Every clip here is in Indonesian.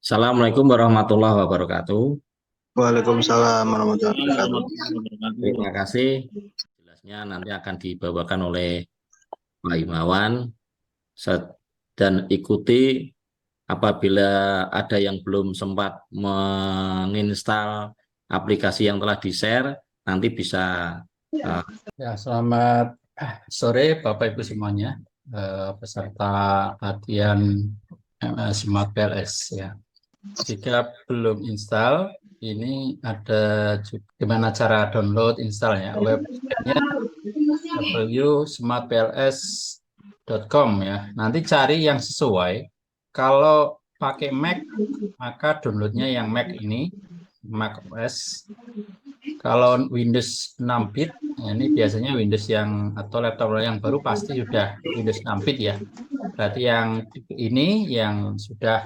Assalamualaikum warahmatullahi wabarakatuh. Waalaikumsalam warahmatullahi wabarakatuh. Terima kasih. Jelasnya nanti akan dibawakan oleh Pak Imawan dan ikuti apabila ada yang belum sempat menginstal aplikasi yang telah di-share, nanti bisa uh, Ya, selamat sore Bapak Ibu semuanya, peserta latihan Smart PLS ya. Jika belum install, ini ada gimana cara download install ya. Websitenya www.smartpls.com ya. Nanti cari yang sesuai. Kalau pakai Mac, maka downloadnya yang Mac ini, Mac OS. Kalau Windows 6 bit, ini biasanya Windows yang atau laptop yang baru pasti sudah Windows 6 bit ya. Berarti yang ini yang sudah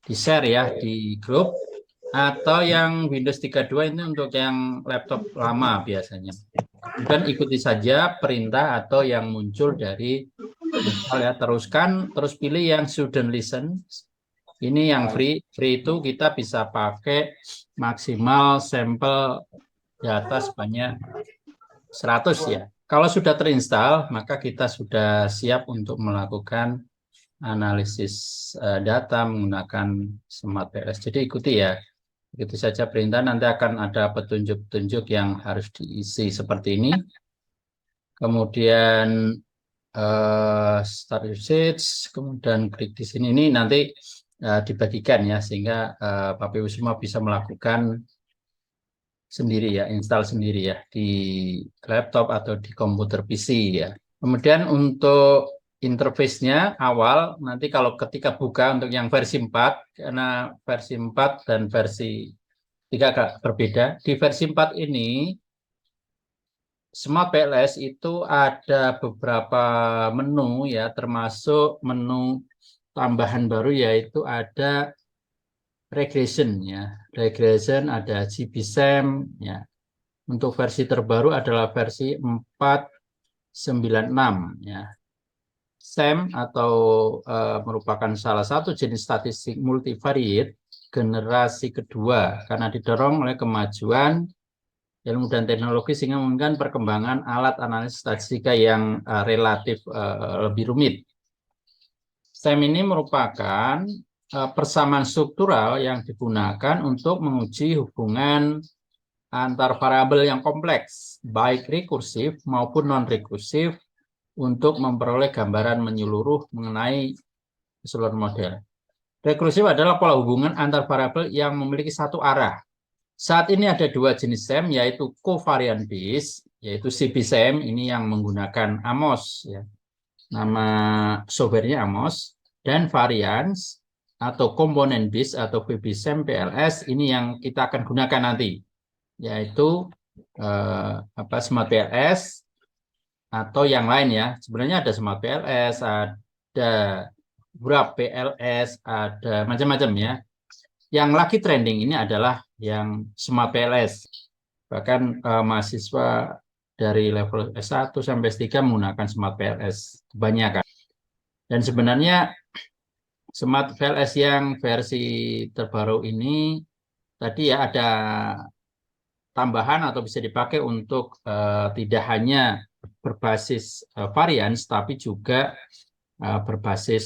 di-share ya di grup, atau yang Windows 32 ini untuk yang laptop lama biasanya. Dan ikuti saja perintah atau yang muncul dari install ya. Terus pilih yang student listen. Ini yang free. Free itu kita bisa pakai maksimal sampel data sebanyak 100 ya. Kalau sudah terinstall, maka kita sudah siap untuk melakukan analisis data menggunakan Smart PLS. Jadi ikuti ya. Begitu saja perintah, nanti akan ada petunjuk-petunjuk yang harus diisi seperti ini. Kemudian start usage, kemudian klik di sini. Ini nanti dibagikan ya, sehingga Bapak Ibu semua bisa melakukan sendiri ya, install sendiri ya di laptop atau di komputer PC ya. Kemudian untuk interface-nya awal, nanti kalau ketika buka untuk yang versi 4, karena versi 4 dan versi 3 agak berbeda. Di versi 4 ini, Smart PLS itu ada beberapa menu ya, termasuk menu tambahan baru yaitu ada regression ya. Regression ada GBSAM ya. Untuk versi terbaru adalah versi 496 ya. SAM atau merupakan salah satu jenis statistik multivariate generasi kedua karena didorong oleh kemajuan ilmu dan teknologi sehingga memungkinkan perkembangan alat analisis statistika yang relatif lebih rumit. SAM ini merupakan persamaan struktural yang digunakan untuk menguji hubungan antar variabel yang kompleks, baik rekursif maupun non-rekursif, untuk memperoleh gambaran menyeluruh mengenai keseluruhan model. Rekursif adalah pola hubungan antar variabel yang memiliki satu arah. Saat ini ada dua jenis SAM, yaitu covariant based, yaitu CBSAM, ini yang menggunakan AMOS, ya. Nama softwarenya AMOS, dan variance atau component based atau VBSAM PLS, ini yang kita akan gunakan nanti, yaitu Smart PLS atau yang lain ya. Sebenarnya ada Smart PLS, ada Graph PLS, ada macam-macam ya. Yang lagi trending ini adalah yang Smart PLS. Bahkan mahasiswa dari level S1 sampai S3 menggunakan Smart PLS kebanyakan. Dan sebenarnya Smart PLS yang versi terbaru ini tadi ya ada tambahan atau bisa dipakai untuk tidak hanya berbasis varians tapi juga berbasis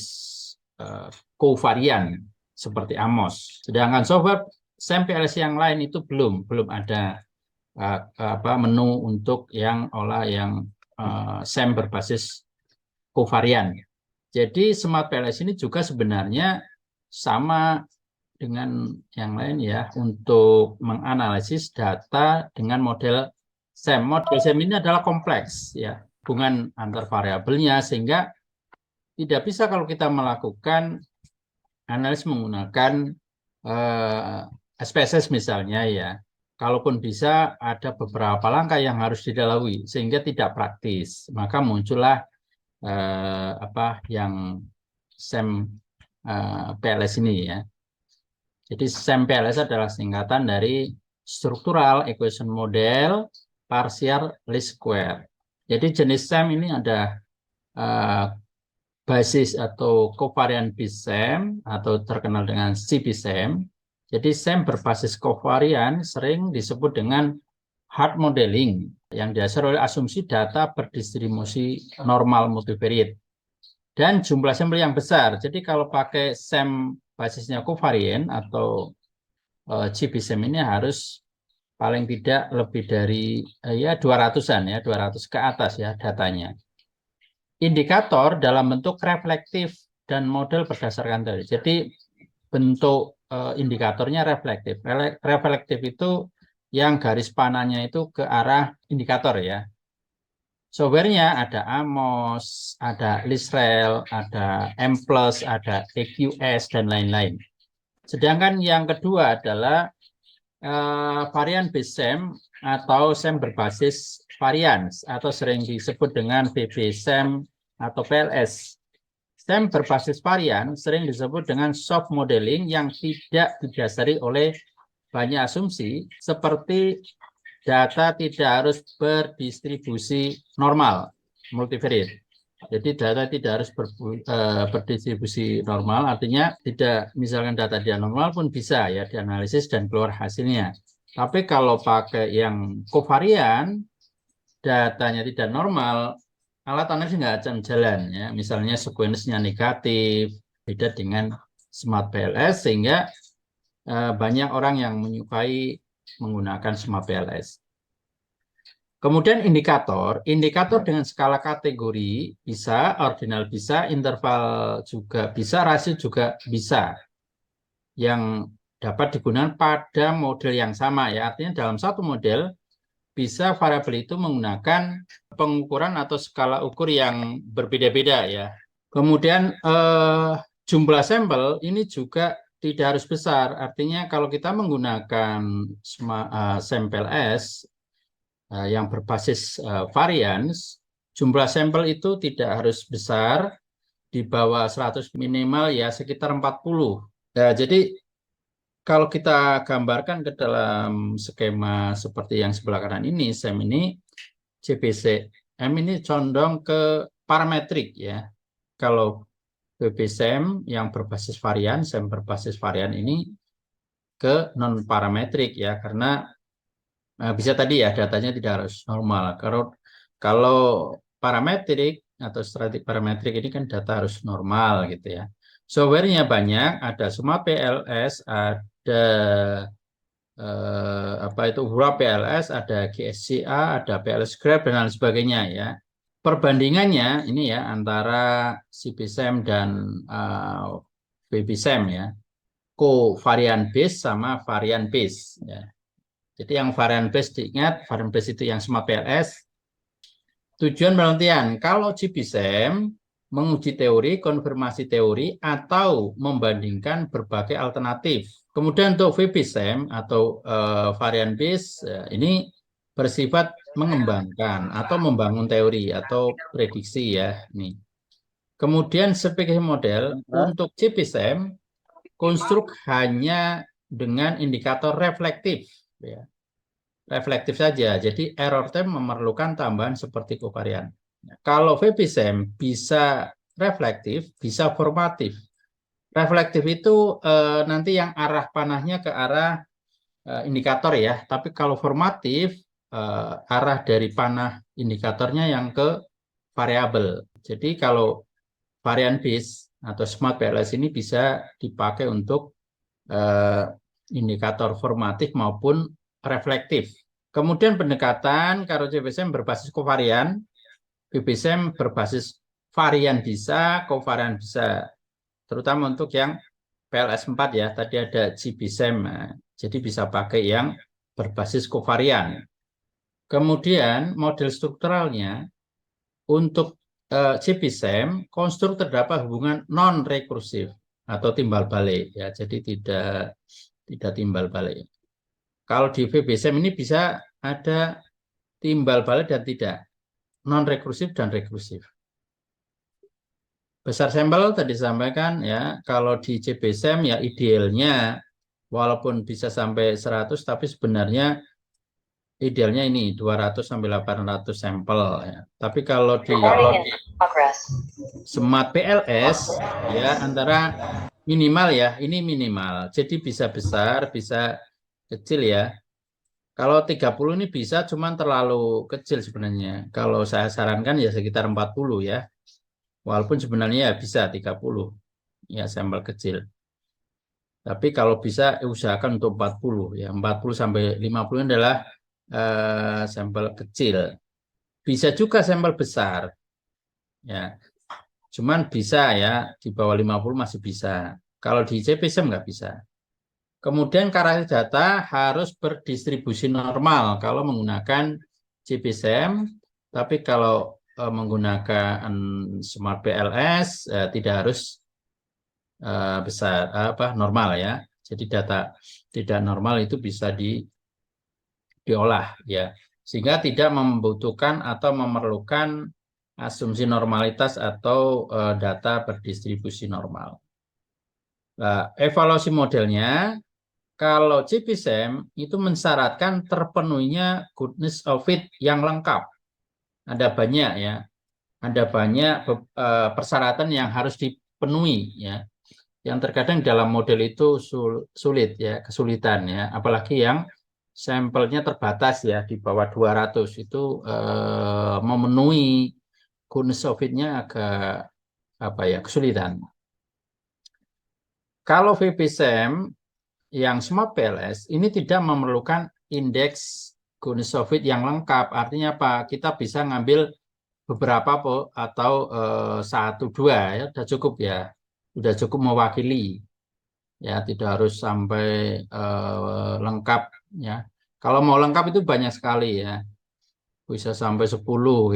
covarian seperti AMOS. Sedangkan software SAM PLS yang lain itu belum ada menu untuk yang SAM berbasis covarian. Jadi Smart PLS ini juga sebenarnya sama dengan yang lain ya, untuk menganalisis data dengan model SAM. Model SAM ini adalah kompleks ya, hubungan antar variabelnya, sehingga tidak bisa kalau kita melakukan analisis menggunakan SPSS misalnya ya. Kalaupun bisa, ada beberapa langkah yang harus dilalui sehingga tidak praktis. Maka muncullah yang SAM PLS ini ya. Jadi SAM PLS adalah singkatan dari Structural Equation Model Partial Least Square. Jadi jenis SAM ini ada basis atau covariant based SEM atau terkenal dengan CBSEM. Jadi SEM berbasis covarian sering disebut dengan hard modeling yang dasar oleh asumsi data berdistribusi normal multivariate dan jumlah sampel yang besar. Jadi kalau pakai SEM basisnya covariant atau CBSEM ini harus paling tidak lebih dari ya 200-an ya, 200 ke atas ya datanya. Indikator dalam bentuk reflektif dan model berdasarkan teori. Jadi bentuk indikatornya reflektif. Reflektif itu yang garis panahnya itu ke arah indikator ya. Softwarenya ada Amos, ada Lisrel, ada M+, ada EQS, dan lain-lain. Sedangkan yang kedua adalah varian based SEM atau SEM berbasis varians atau sering disebut dengan VB-SEM atau PLS. SEM berbasis varian sering disebut dengan soft modeling yang tidak didasari oleh banyak asumsi seperti data tidak harus berdistribusi normal multivariate. Jadi data tidak harus berdistribusi normal, artinya tidak misalkan data dia normal pun bisa ya dianalisis dan keluar hasilnya. Tapi kalau pakai yang covarian, datanya tidak normal, alat analisis nggak akan jalan ya. Misalnya sequence-nya negatif, beda dengan Smart PLS, sehingga banyak orang yang menyukai menggunakan Smart PLS. Kemudian indikator dengan skala kategori bisa, ordinal bisa, interval juga bisa, rasio juga bisa. Yang dapat digunakan pada model yang sama ya. Artinya dalam satu model bisa variabel itu menggunakan pengukuran atau skala ukur yang berbeda-beda ya. Kemudian jumlah sampel ini juga tidak harus besar. Artinya kalau kita menggunakan sampel S yang berbasis varians, jumlah sampel itu tidak harus besar, di bawah 100 minimal ya sekitar 40. Nah, jadi kalau kita gambarkan ke dalam skema seperti yang sebelah kanan ini, SEM ini, CBSEM ini condong ke parametrik ya. Kalau VB-SEM yang berbasis varian, SEM berbasis varian ini ke non-parametrik ya, karena bisa tadi ya datanya tidak harus normal. Kalau parametrik atau strategi parametrik ini kan data harus normal gitu ya. Softwarenya banyak, ada Smart PLS, ada Hura PLS, ada GSCA, ada PLS-Graph dan lain sebagainya ya. Perbandingannya ini ya antara CBSEM dan VB-SEM ya, covariant base sama varian base ya. Jadi yang varian base diingat, varian base itu yang Smart PLS. Tujuan penelitian, kalau CBSEM menguji teori, konfirmasi teori, atau membandingkan berbagai alternatif. Kemudian untuk VB-SEM atau varian base, ini bersifat mengembangkan atau membangun teori atau prediksi ya. Nih. Kemudian sebagai model, untuk CBSEM, konstruk hanya dengan indikator reflektif. Ya. Reflektif saja, jadi error time memerlukan tambahan seperti covarian. Kalau VB-SEM bisa reflektif, bisa formatif. Reflektif itu nanti yang arah panahnya ke arah indikator ya, tapi kalau formatif arah dari panah indikatornya yang ke variabel. Jadi kalau varian base atau Smart PLS ini bisa dipakai untuk indikator formatif maupun reflektif. Kemudian pendekatan kalau CBSEM berbasis covarian, VB-SEM berbasis varian bisa, covarian bisa. Terutama untuk yang PLS 4 ya, tadi ada CBSEM. Jadi bisa pakai yang berbasis covarian. Kemudian model strukturalnya untuk CBSEM konstruk terdapat hubungan non rekursif atau timbal balik ya. Jadi tidak timbal balik. Kalau di VB-SEM ini bisa ada timbal balik dan tidak, non rekursif dan rekursif. Besar sampel tadi disampaikan ya, kalau di CBSEM ya idealnya walaupun bisa sampai 100 tapi sebenarnya idealnya ini 200 sampai 800 sampel ya. Tapi kalau di Smart PLS ya antara minimal ya, ini minimal. Jadi bisa besar, bisa kecil ya. Kalau 30 ini bisa, cuman terlalu kecil sebenarnya. Kalau saya sarankan ya sekitar 40 ya. Walaupun sebenarnya ya bisa 30 ya sampel kecil. Tapi kalau bisa usahakan untuk 40 ya. 40 sampai 50 adalah sampel kecil. Bisa juga sampel besar ya. Cuman bisa ya di bawah 50 masih bisa. Kalau di CPSM nggak bisa. Kemudian karakter data harus berdistribusi normal kalau menggunakan CPSM, tapi kalau menggunakan Smart PLS tidak harus besar normal ya. Jadi data tidak normal itu bisa diolah ya. Sehingga tidak membutuhkan atau memerlukan asumsi normalitas atau data berdistribusi normal. Nah, evaluasi modelnya kalau CPSM itu mensyaratkan terpenuhinya goodness of fit yang lengkap. Ada banyak ya, ada banyak persyaratan yang harus dipenuhi ya. Yang terkadang dalam model itu sulit ya, kesulitan ya, apalagi yang sampelnya terbatas ya di bawah 200 itu memenuhi goodness of fit-nya agak kesulitan. Kalau VPSM yang Smart PLS ini tidak memerlukan indeks goodness of fit yang lengkap. Artinya apa? Kita bisa ngambil beberapa atau 1-2 ya, sudah cukup ya. Sudah cukup mewakili. Ya, tidak harus sampai lengkap ya. Kalau mau lengkap itu banyak sekali ya. Bisa sampai 10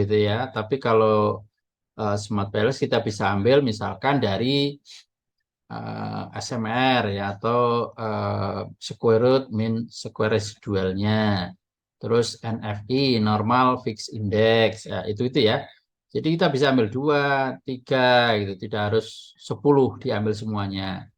gitu ya. Tapi kalau Smart PLS kita bisa ambil misalkan dari SMR ya atau square root min square residualnya, terus NFI normal fixed index ya, itu ya. Jadi kita bisa ambil 2, 3 gitu, tidak harus 10 diambil semuanya.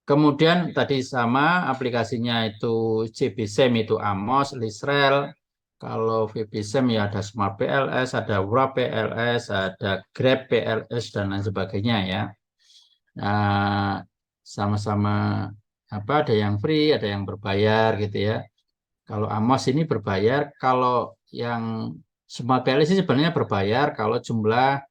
Kemudian tadi sama aplikasinya itu CPSM itu Amos, Lisrel. Kalau VPSM ya ada Smart PLS, ada Wrap PLS, ada Grab PLS dan lain sebagainya ya. Nah, sama-sama ada yang free, ada yang berbayar gitu ya. Kalau Amos ini berbayar, kalau yang Smart PLS ini sebenarnya berbayar kalau jumlah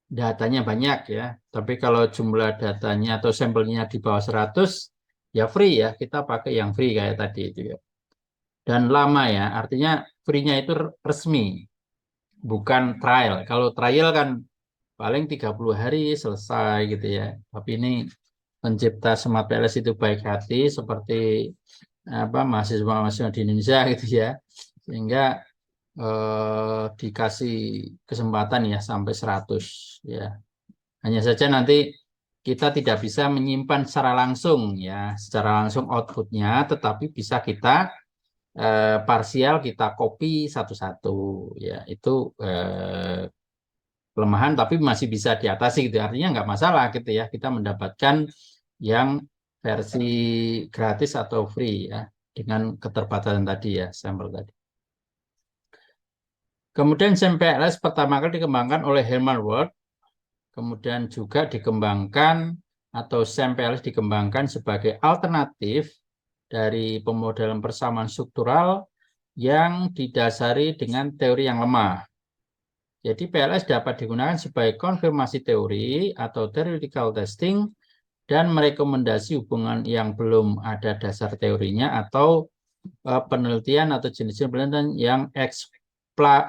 datanya banyak ya. Tapi kalau jumlah datanya atau sampelnya di bawah 100 ya free ya, kita pakai yang free kayak tadi itu ya. Dan lama ya, artinya free-nya itu resmi, bukan trial. Kalau trial kan paling 30 hari selesai gitu ya. Tapi ini pencipta Smart PLS itu baik hati seperti mahasiswa-mahasiswa di Indonesia gitu ya. Sehingga dikasih kesempatan ya sampai 100 ya. Hanya saja nanti kita tidak bisa menyimpan secara langsung ya, secara langsung outputnya, tetapi bisa kita parsial kita copy satu-satu ya. Itu kelemahan tapi masih bisa diatasi gitu. Artinya nggak masalah gitu ya. Kita mendapatkan yang versi gratis atau free ya dengan keterbatasan tadi ya, sampel tadi. Kemudian SAM PLS pertama kali dikembangkan oleh Herman Ward, kemudian juga dikembangkan atau SAM PLS dikembangkan sebagai alternatif dari pemodelan persamaan struktural yang didasari dengan teori yang lemah. Jadi PLS dapat digunakan sebagai konfirmasi teori atau theoretical testing dan merekomendasi hubungan yang belum ada dasar teorinya atau penelitian atau jenis penelitian yang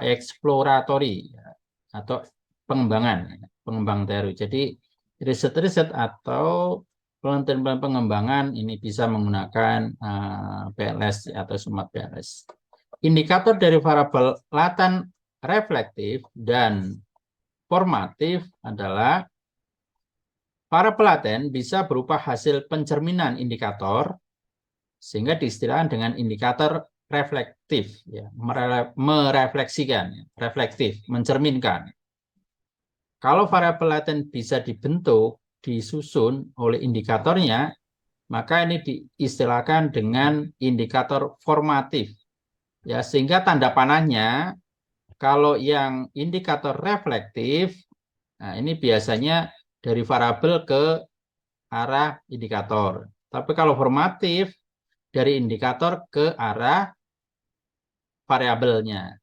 eksploratory atau pengembang teori. Jadi riset-riset atau penelitian pengembangan ini bisa menggunakan PLS atau Smart PLS. Indikator dari variabel laten reflektif dan formatif adalah variabel laten bisa berupa hasil pencerminan indikator sehingga diistilahkan dengan indikator reflektif ya, merefleksikan, reflektif, mencerminkan. Kalau variabel laten bisa dibentuk, disusun oleh indikatornya, maka ini diistilahkan dengan indikator formatif Ya, sehingga tanda panahnya kalau yang indikator reflektif, nah ini biasanya dari variabel ke arah indikator. Tapi kalau formatif dari indikator ke arah variabelnya.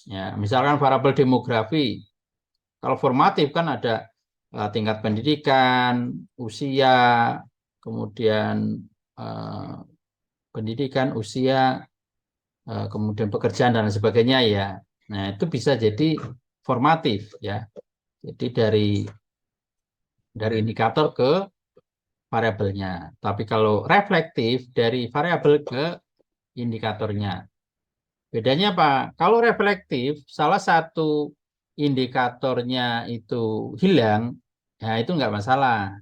Ya, misalkan variabel demografi. Kalau formatif kan ada tingkat pendidikan, usia, kemudian pendidikan, usia, kemudian pekerjaan dan sebagainya ya. Nah, itu bisa jadi formatif ya. Jadi dari indikator ke variabelnya. Tapi kalau reflektif dari variabel ke indikatornya. Bedanya apa? Kalau reflektif, salah satu indikatornya itu hilang, ya itu nggak masalah.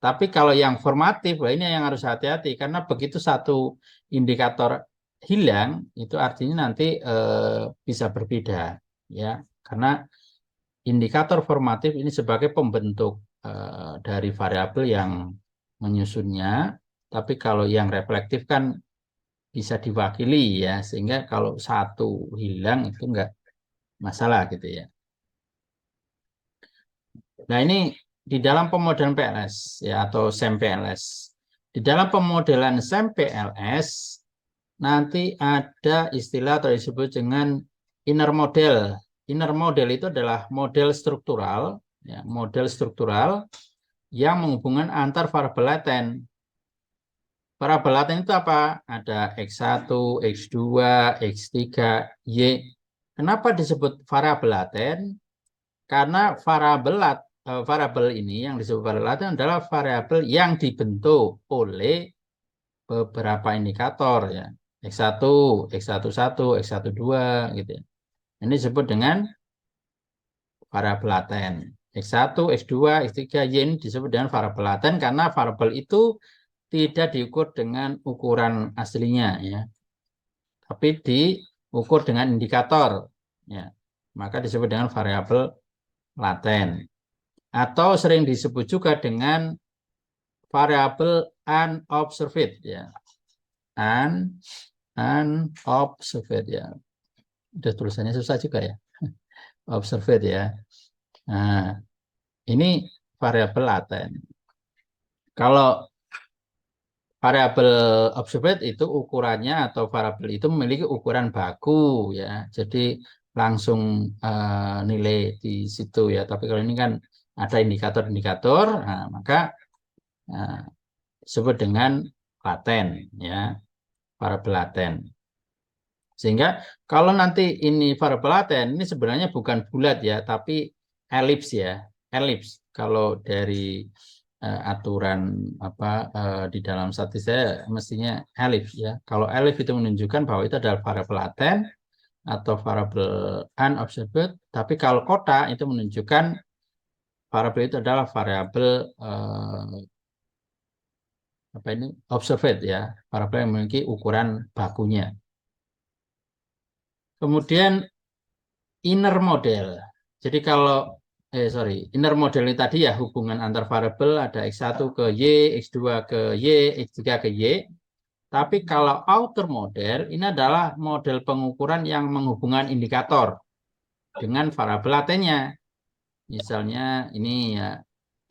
Tapi kalau yang formatif, wah ini yang harus hati-hati karena begitu satu indikator hilang, itu artinya nanti bisa berbeda, ya. Karena indikator formatif ini sebagai pembentuk dari variabel yang menyusunnya, tapi kalau yang reflektif kan bisa diwakili ya, sehingga kalau satu hilang itu enggak masalah gitu ya. Nah ini di dalam pemodelan PLS ya atau SEM PLS. Di dalam pemodelan SEM PLS nanti ada istilah atau disebut dengan inner model. Inner model itu adalah model struktural, ya, model struktural yang menghubungkan antar variabel laten. Variabel laten itu apa? Ada X1, X2, X3, Y. Kenapa disebut variabel laten? Karena variabel ini yang disebut variabel laten adalah variabel yang dibentuk oleh beberapa indikator ya. X1, X11, X12 gitu ya. Ini disebut dengan variabel laten. X1, X2, X3, Y ini disebut dengan variabel laten karena variabel itu tidak diukur dengan ukuran aslinya ya, tapi diukur dengan indikator ya, maka disebut dengan variabel laten atau sering disebut juga dengan variabel unobserved ya, unobserved ya, udah tulisannya susah juga ya, observed ya. Nah ini variabel laten. Kalau variabel observed itu ukurannya atau variabel itu memiliki ukuran baku ya. Jadi langsung nilai di situ ya. Tapi kalau ini kan ada indikator-indikator, nah, maka disebut dengan laten ya, variabel laten. Sehingga kalau nanti ini variabel laten ini sebenarnya bukan bulat ya, tapi elips ya, elips. Kalau dari aturan apa di dalam statistik saya mestinya elips ya. Kalau elips itu menunjukkan bahwa itu adalah variabel laten atau variabel unobserved, tapi kalau kotak itu menunjukkan variabel itu adalah variabel apa ini observed ya, variabel yang memiliki ukuran bakunya. Kemudian inner model. Jadi kalau inner model ini tadi ya hubungan antar variabel ada X1 ke Y, X2 ke Y, X3 ke Y. Tapi kalau outer model ini adalah model pengukuran yang menghubungkan indikator dengan variabel latennya. Misalnya ini ya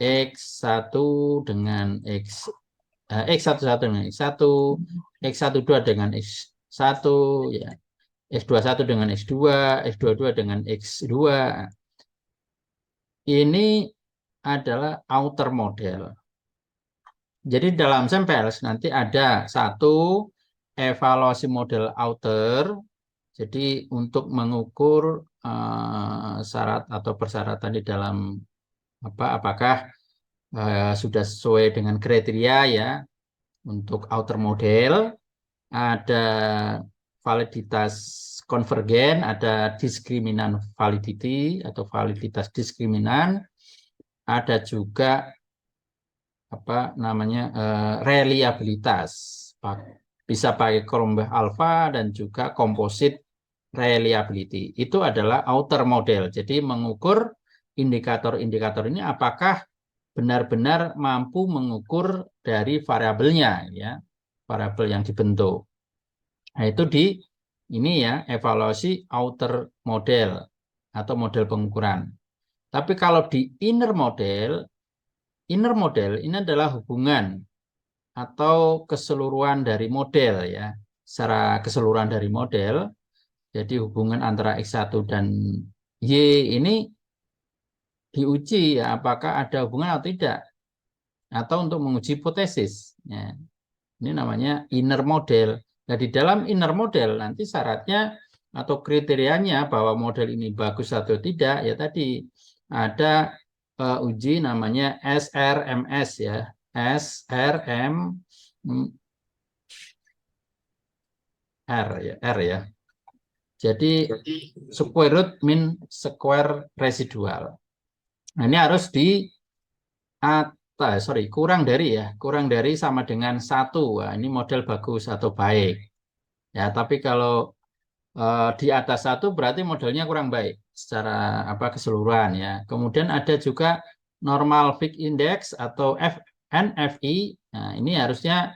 X1 dengan X11 dengan X1, X12 dengan X1 ya. X21 dengan X2, X22 dengan X2. Ini adalah outer model. Jadi dalam sampel nanti ada satu evaluasi model outer. Jadi untuk mengukur syarat atau persyaratan di dalam apakah sudah sesuai dengan kriteria ya untuk outer model. Ada validitas konvergen, ada diskriminan validity atau validitas diskriminan, ada juga apa namanya reliabilitas, bisa pakai Cronbach alpha dan juga composite reliability. Itu adalah outer model. Jadi mengukur indikator-indikator ini apakah benar-benar mampu mengukur dari variabelnya ya, variabel yang dibentuk. Nah, itu Ini ya evaluasi outer model atau model pengukuran. Tapi kalau di inner model ini adalah hubungan atau keseluruhan dari model ya. Secara keseluruhan dari model, jadi hubungan antara X1 dan Y ini diuji ya, apakah ada hubungan atau tidak. Atau untuk menguji hipotesis. Ya. Ini namanya inner model. Nah, di dalam inner model nanti syaratnya atau kriterianya bahwa model ini bagus atau tidak, ya tadi ada uji namanya SRMS ya. R ya. Jadi square root min square residual. Nah, ini harus kurang dari sama dengan 1. Wah, ini model bagus atau baik. Ya, tapi kalau di atas 1 berarti modelnya kurang baik secara keseluruhan ya. Kemudian ada juga normal fit index atau NFI. Nah, ini harusnya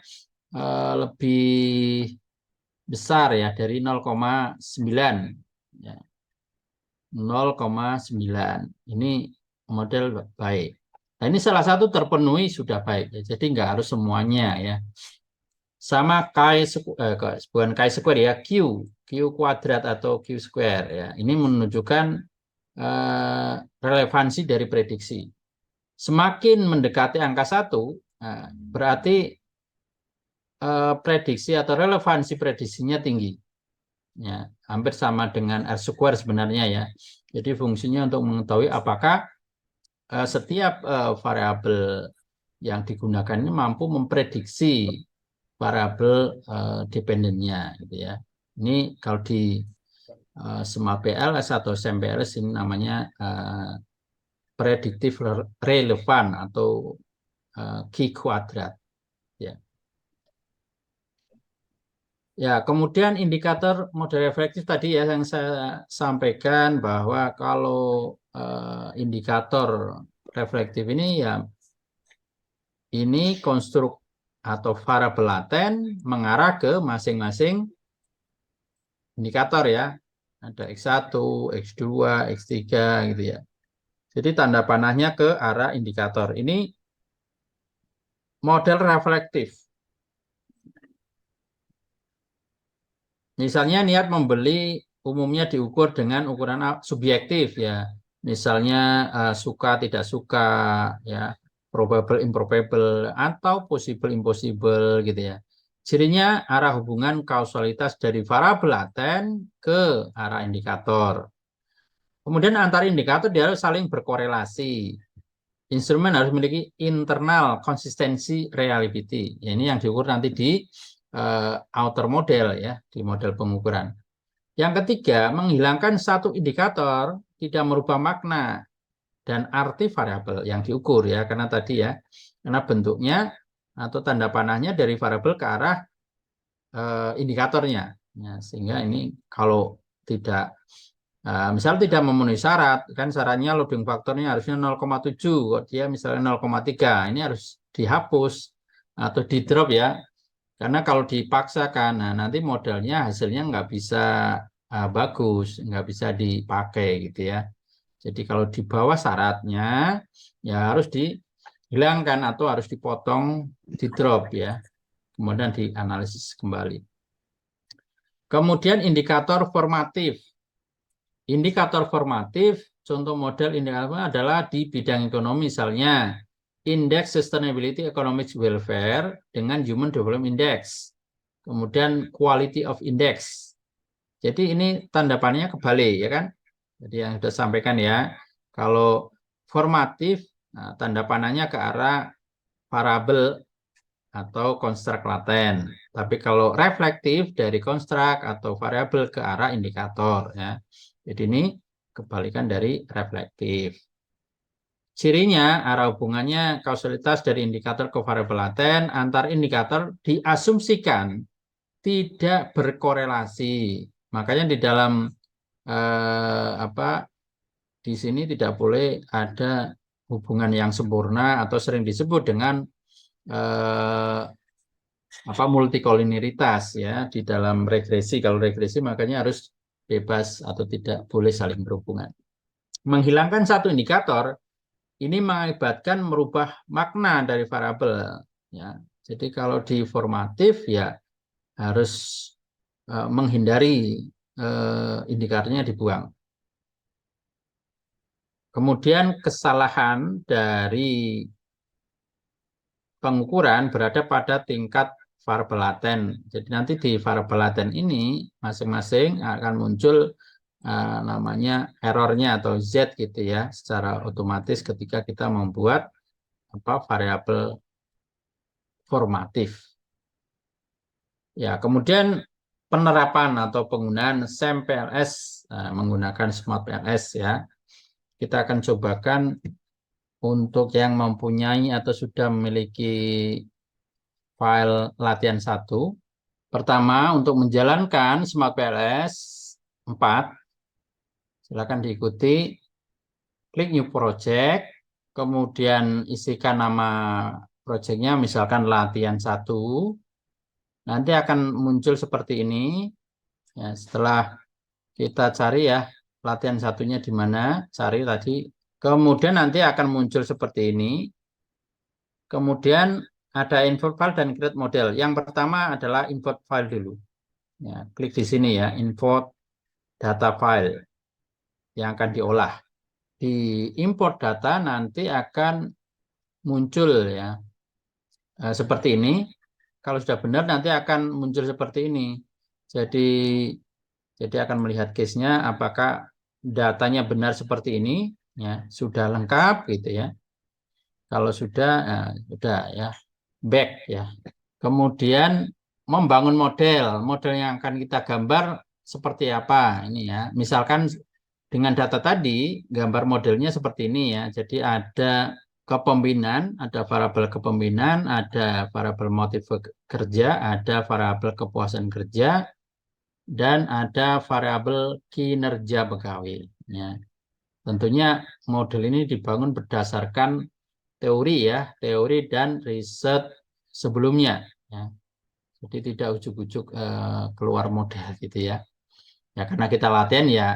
lebih besar ya dari 0,9 ya. 0,9 ini model baik. Nah, ini salah satu terpenuhi sudah baik ya. Jadi nggak harus semuanya ya. Sama bukan chi square ya, Q kuadrat atau Q square ya. Ini menunjukkan relevansi dari prediksi. Semakin mendekati angka 1, berarti prediksi atau relevansi prediksinya tinggi. Ya, hampir sama dengan R square sebenarnya ya. Jadi fungsinya untuk mengetahui apakah setiap variabel yang digunakan ini mampu memprediksi variabel dependennya gitu ya. Ini kalau di SEMA PLS atau SEMPLS ini namanya prediktif relevan atau Q kuadrat ya. Ya, kemudian indikator model reflektif tadi ya yang saya sampaikan bahwa kalau indikator reflektif ini ya ini konstruk atau variabel laten mengarah ke masing-masing indikator ya. Ada X1, X2, X3 gitu ya. Jadi tanda panahnya ke arah indikator. Ini model reflektif. Misalnya niat membeli umumnya diukur dengan ukuran subjektif ya. Misalnya suka tidak suka ya, probable improbable atau possible impossible gitu ya. Cirinya arah hubungan kausalitas dari variabel laten ke arah indikator. Kemudian antar indikator dia harus saling berkorelasi. Instrumen harus memiliki internal konsistensi reliability. Ya, ini yang diukur nanti di outer model ya, di model pengukuran. Yang ketiga, menghilangkan satu indikator tidak merubah makna dan arti variabel yang diukur ya, karena tadi ya, karena bentuknya atau tanda panahnya dari variabel ke arah indikatornya. Ya, sehingga ini kalau tidak misal tidak memenuhi syarat, kan syaratnya loading faktornya harusnya 0,7, kok dia misalnya 0,3, ini harus dihapus atau di drop ya. Karena kalau dipaksakan, nah nanti modelnya hasilnya nggak bisa bagus, nggak bisa dipakai gitu ya. Jadi kalau di bawah syaratnya, ya harus dihilangkan atau harus dipotong, di drop ya. Kemudian dianalisis kembali. Kemudian indikator formatif. Indikator formatif, contoh model indikator adalah di bidang ekonomi misalnya. Indeks Sustainability Economic Welfare dengan Human Development Index. Kemudian Quality of Index. Jadi ini tanda panahnya kebalik ya kan. Jadi yang sudah sampaikan ya. Kalau formatif, nah, tanda panahnya ke arah variabel atau konstruk laten. Tapi kalau reflektif dari konstruk atau variabel ke arah indikator ya. Jadi ini kebalikan dari reflektif. Cirinya, arah hubungannya kausalitas dari indikator ke variabel laten antar indikator diasumsikan tidak berkorelasi. Makanya di dalam di sini tidak boleh ada hubungan yang sempurna atau sering disebut dengan multikolineritas ya di dalam regresi. Kalau regresi makanya harus bebas atau tidak boleh saling berhubungan. Menghilangkan satu indikator ini mengakibatkan merubah makna dari variabel ya. Jadi kalau di formatif ya harus menghindari indikatornya dibuang. Kemudian kesalahan dari pengukuran berada pada tingkat variabel laten. Jadi nanti di variabel laten ini masing-masing akan muncul namanya errornya atau Z gitu ya, secara otomatis ketika kita membuat variabel formatif. Ya, kemudian penerapan atau penggunaan SAM-PLS menggunakan Smart PLS ya. Kita akan cobakan untuk yang mempunyai atau sudah memiliki file latihan 1. Pertama, untuk menjalankan Smart PLS 4, silakan diikuti, klik New Project, kemudian isikan nama projectnya, misalkan latihan 1. Nanti akan muncul seperti ini. Ya, setelah kita cari ya, latihan satunya di mana, cari tadi. Kemudian nanti akan muncul seperti ini. Kemudian ada import file dan create model. Yang pertama adalah import file dulu. Ya, klik di sini ya, import data file yang akan diolah. Di import data nanti akan muncul ya seperti ini. Kalau sudah benar nanti akan muncul seperti ini. Jadi akan melihat case-nya apakah datanya benar seperti ini ya, sudah lengkap gitu ya. Kalau sudah ya, back ya. Kemudian membangun model yang akan kita gambar seperti apa ini ya. Misalkan dengan data tadi gambar modelnya seperti ini ya. Jadi ada kepemimpinan, ada variabel kepemimpinan, ada variabel motif kerja, ada variabel kepuasan kerja, dan ada variabel kinerja pegawai. Ya. Tentunya model ini dibangun berdasarkan teori ya, teori dan riset sebelumnya. Ya. Jadi tidak ujuk-ujuk keluar model gitu ya. Ya karena kita latihan ya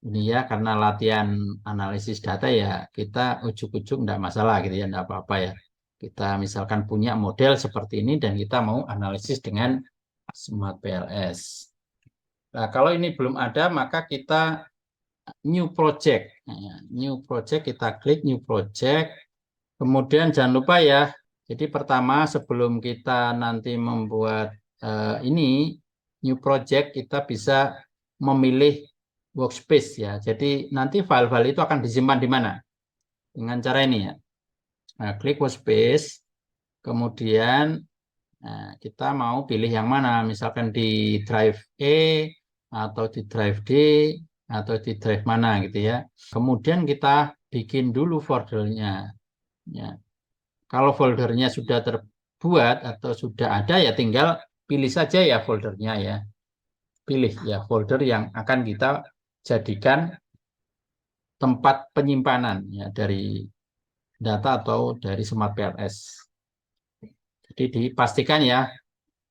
ini ya, karena latihan analisis data ya kita ujuk-ujuk enggak masalah gitu ya, enggak apa-apa ya. Kita misalkan punya model seperti ini dan kita mau analisis dengan Smart PLS. Nah, kalau ini belum ada maka kita new project. Nah, new project, kita klik new project. Kemudian jangan lupa ya, jadi pertama sebelum kita nanti membuat ini new project, kita bisa memilih workspace ya. Jadi nanti file-file itu akan disimpan di mana? Dengan cara ini ya. Nah, klik workspace, kemudian kita mau pilih yang mana? Misalkan di drive E atau di drive D atau di drive mana gitu ya. Kemudian kita bikin dulu foldernya. Ya. Kalau foldernya sudah terbuat atau sudah ada ya tinggal pilih saja ya foldernya ya. Pilih ya folder yang akan kita jadikan tempat penyimpanan ya dari data atau dari Smart PLS. Jadi dipastikan ya,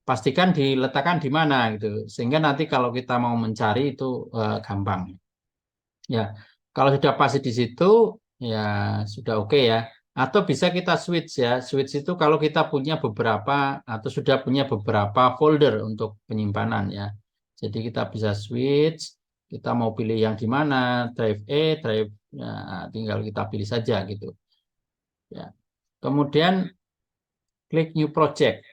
pastikan diletakkan di mana gitu, sehingga nanti kalau kita mau mencari itu gampang. Ya, kalau sudah pasti di situ ya sudah oke ya. Atau bisa kita switch ya. Switch itu kalau kita punya beberapa atau sudah punya beberapa folder untuk penyimpanan ya. Jadi kita bisa switch. Kita mau pilih yang di mana, drive E, drive ya, tinggal kita pilih saja gitu. Ya. Kemudian klik new project.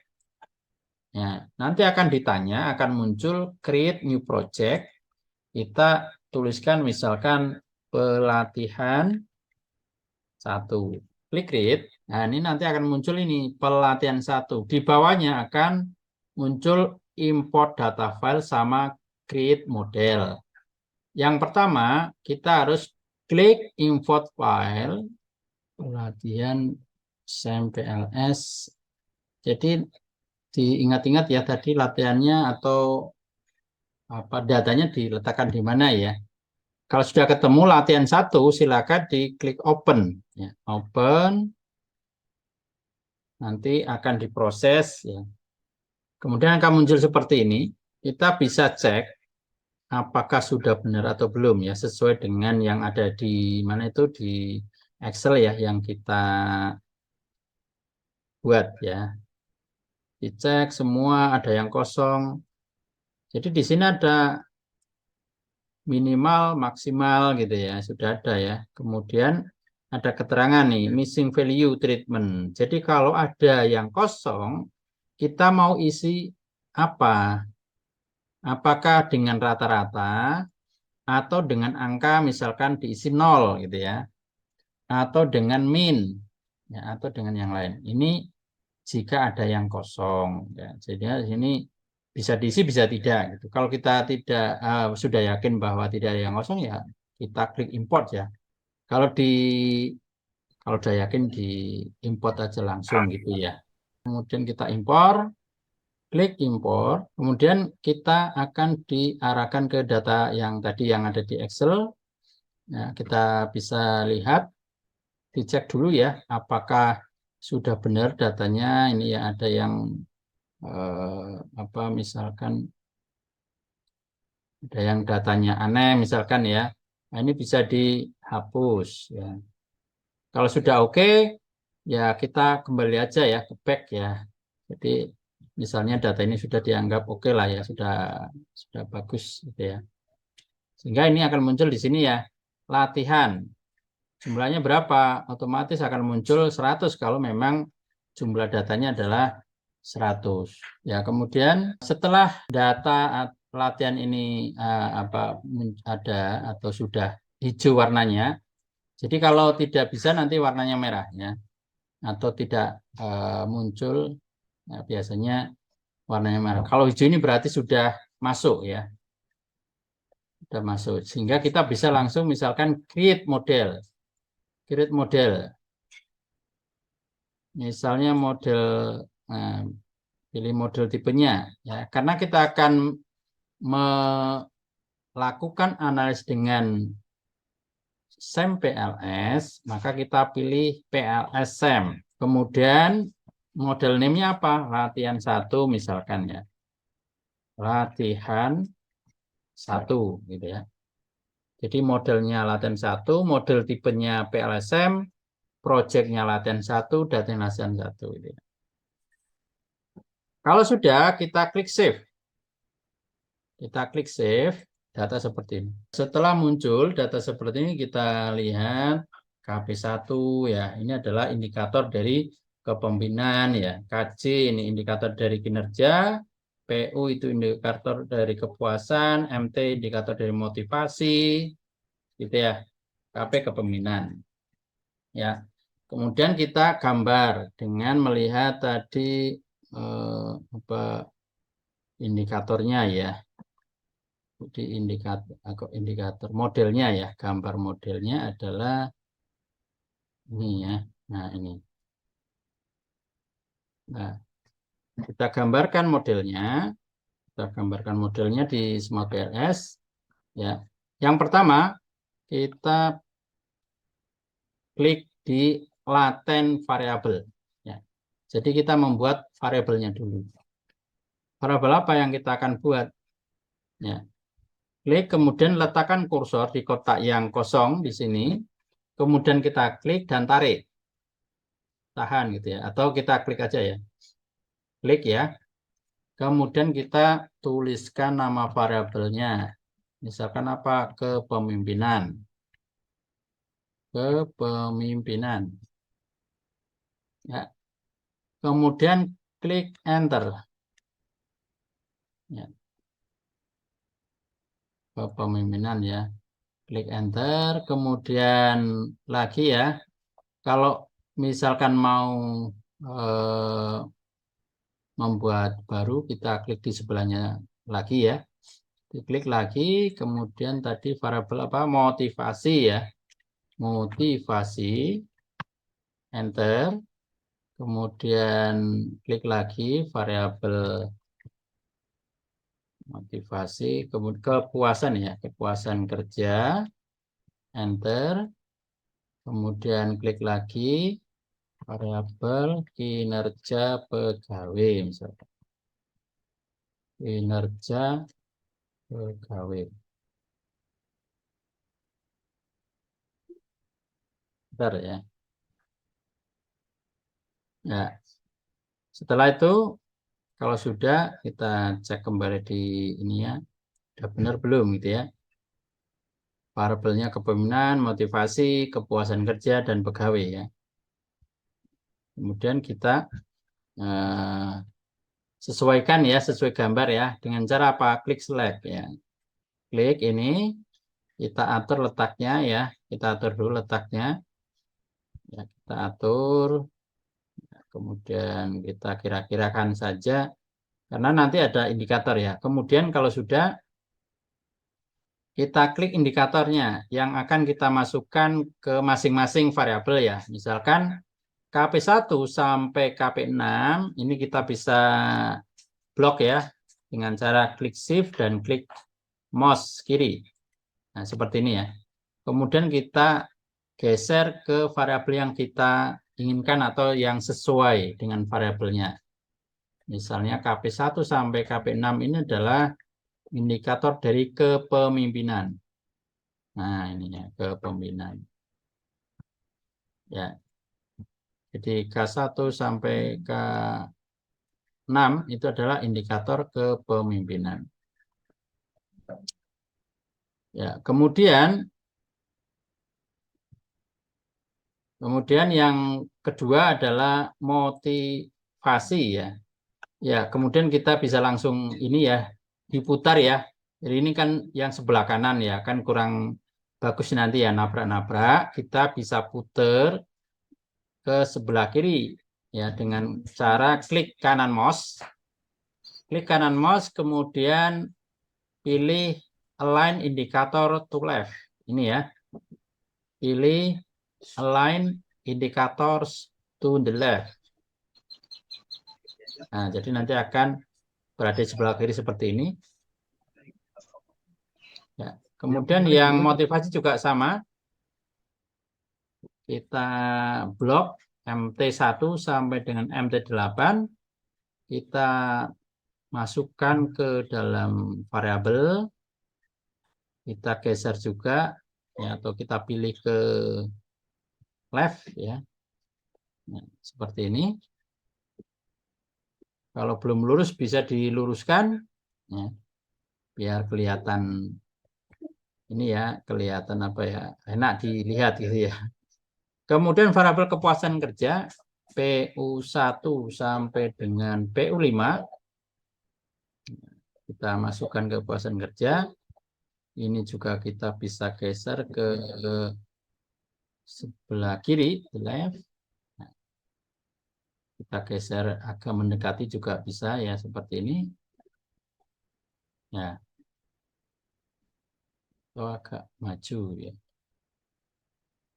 Ya, nanti akan ditanya, akan muncul create new project. Kita tuliskan misalkan pelatihan 1. Klik create. Nah, ini nanti akan muncul ini pelatihan 1. Di bawahnya akan muncul import data file sama create model. Yang pertama, kita harus klik import file pelatihan SAM-PLS. Jadi diingat-ingat ya tadi latihannya atau datanya diletakkan di mana ya. Kalau sudah ketemu latihan 1, silakan diklik open. Ya, open. Nanti akan diproses. Ya. Kemudian akan muncul seperti ini. Kita bisa cek apakah sudah benar atau belum ya, sesuai dengan yang ada di mana itu di Excel ya yang kita buat ya. Dicek semua, ada yang kosong. Jadi di sini ada minimal, maksimal gitu ya, sudah ada ya. Kemudian ada keterangan nih, missing value treatment. Jadi kalau ada yang kosong, kita mau isi apa? Apakah dengan rata-rata atau dengan angka misalkan diisi 0 gitu ya, atau dengan min ya, atau dengan yang lain. Ini jika ada yang kosong ya. Jadi di sini bisa diisi bisa tidak gitu. Kalau kita tidak sudah yakin bahwa tidak ada yang kosong ya kita klik import ya. Kalau udah yakin di import aja langsung gitu ya. Kemudian kita import, klik import, kemudian kita akan diarahkan ke data yang tadi yang ada di Excel. Nah, kita bisa lihat, dicek dulu ya apakah sudah benar datanya. Ini ya ada yang misalkan ada yang datanya aneh misalkan ya. Nah, ini bisa dihapus ya. Kalau sudah oke ya kita kembali aja ya ke back ya. Jadi misalnya data ini sudah dianggap oke lah ya, sudah bagus gitu ya. Sehingga ini akan muncul di sini ya, latihan. Jumlahnya berapa? Otomatis akan muncul 100 kalau memang jumlah datanya adalah 100. Ya, kemudian setelah data pelatihan ini ada atau sudah hijau warnanya. Jadi kalau tidak bisa nanti warnanya merah ya. Atau tidak muncul ya, biasanya warnanya merah. Kalau hijau ini berarti sudah masuk ya. Sudah masuk. Sehingga kita bisa langsung misalkan create model. Create model. Misalnya model pilih model tipenya ya, karena kita akan melakukan analis dengan SEM PLS, maka kita pilih PLS SEM. Kemudian model name-nya apa? Latihan 1 misalkan ya. Latihan 1 gitu ya. Jadi modelnya latihan 1, model tipenya PLSM, projectnya latihan 1, datanya latihan 1 gitu ya. Kalau sudah, kita klik save. Kita klik save, data seperti ini. Setelah muncul data seperti ini, kita lihat KP1 ya. Ini adalah indikator dari kepemimpinan ya. KC ini indikator dari kinerja, PU itu indikator dari kepuasan, MT indikator dari motivasi, gitu ya. KP kepemimpinan. Ya. Kemudian kita gambar dengan melihat tadi indikatornya ya. Di indikator modelnya ya, gambar modelnya adalah ini ya. Nah, ini. Nah, kita gambarkan modelnya. Kita gambarkan modelnya di Smart PLS ya. Yang pertama, kita klik di laten variabel ya. Jadi kita membuat variabelnya dulu. Variabel apa yang kita akan buat? Ya. Klik, kemudian letakkan kursor di kotak yang kosong di sini. Kemudian kita klik dan tarik. Tahan gitu ya. Atau kita klik aja ya. Klik ya. Kemudian kita tuliskan nama variabelnya. Misalkan apa? Kepemimpinan. Kepemimpinan. Ya. Kemudian klik enter. Ya. Kepemimpinan ya. Klik enter. Kemudian lagi ya. Kalau misalkan mau membuat baru, kita klik di sebelahnya lagi ya. Diklik lagi, kemudian tadi variabel apa? Motivasi ya. Motivasi, enter. Kemudian klik lagi variabel motivasi, kemudian kepuasan ya, kepuasan kerja, enter. Kemudian klik lagi variabel kinerja pegawai misalkan. kinerja pegawai. Bentar ya. Ya, setelah itu kalau sudah kita cek kembali di ini ya, sudah benar belum gitu ya. Variabelnya kepemimpinan, motivasi, kepuasan kerja dan pegawai ya. Kemudian kita sesuaikan ya, sesuai gambar ya, dengan cara apa? Klik select ya. Klik ini, kita atur letaknya ya, kita atur dulu letaknya. Ya, kita atur, kemudian kita kira-kirakan saja, karena nanti ada indikator ya. Kemudian kalau sudah, kita klik indikatornya yang akan kita masukkan ke masing-masing variabel ya. Misalkan KP1 sampai KP6 ini kita bisa blok ya dengan cara klik shift dan klik mouse kiri. Nah, seperti ini ya. Kemudian kita geser ke variabel yang kita inginkan atau yang sesuai dengan variabelnya. Misalnya KP1 sampai KP6 ini adalah indikator dari kepemimpinan. Nah, ini ya, kepemimpinan. Ya. Jadi K1 sampai K6 itu adalah indikator kepemimpinan. Ya, kemudian yang kedua adalah motivasi ya. Ya, kemudian kita bisa langsung ini ya, diputar ya. Jadi ini kan yang sebelah kanan ya, kan kurang bagus nanti ya nabrak-nabrak. Kita bisa putar ke sebelah kiri ya dengan cara klik kanan mouse. Klik kanan mouse, kemudian pilih align indikator to left. Ini ya. Pilih align indicators to the left. Nah, jadi nanti akan berada di sebelah kiri seperti ini. Ya. Kemudian yang motivasi juga sama. Kita blok MT1 sampai dengan MT8. Kita masukkan ke dalam variabel. Kita geser juga ya, atau kita pilih ke left ya. Nah, seperti ini. Kalau belum lurus bisa diluruskan ya, biar kelihatan ini ya, kelihatan apa ya, enak dilihat gitu ya. Kemudian variabel kepuasan kerja PU1 sampai dengan PU5 kita masukkan kepuasan kerja. Ini juga kita bisa geser ke sebelah kiri, left. Nah, kita geser agak mendekati juga bisa ya, seperti ini. Ya. Atau agak maju ya.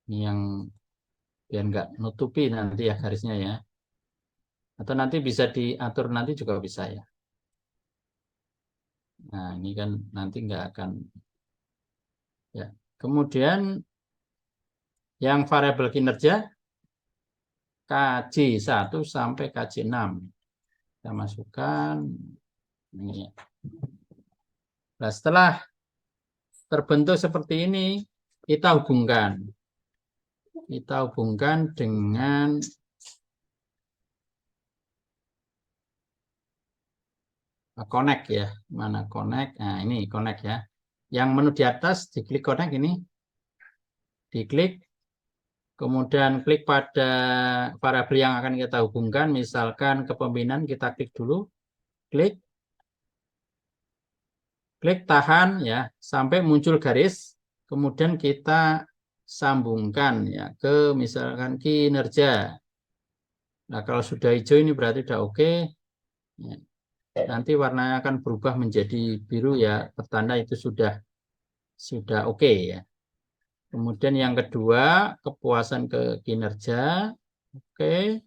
Ini yang biar nggak nutupi nanti ya garisnya ya. Atau nanti bisa diatur nanti juga bisa ya. Nah, ini kan nanti nggak akan ya. Kemudian yang variabel kinerja KJ1 sampai KJ6. Kita masukkan ini ya. Nah, setelah terbentuk seperti ini, kita hubungkan. Kita hubungkan dengan connect ya. Mana connect? Nah, ini connect ya. Yang menu di atas diklik connect ini. Diklik. Kemudian klik pada variabel yang akan kita hubungkan. Misalkan kepemimpinan kita klik dulu. Klik. Klik tahan ya sampai muncul garis. Kemudian kita sambungkan ya ke misalkan kinerja. Nah, kalau sudah hijau ini berarti sudah oke. Ya. Nanti warnanya akan berubah menjadi biru ya, pertanda itu sudah oke ya. Kemudian yang kedua, kepuasan ke kinerja. Oke.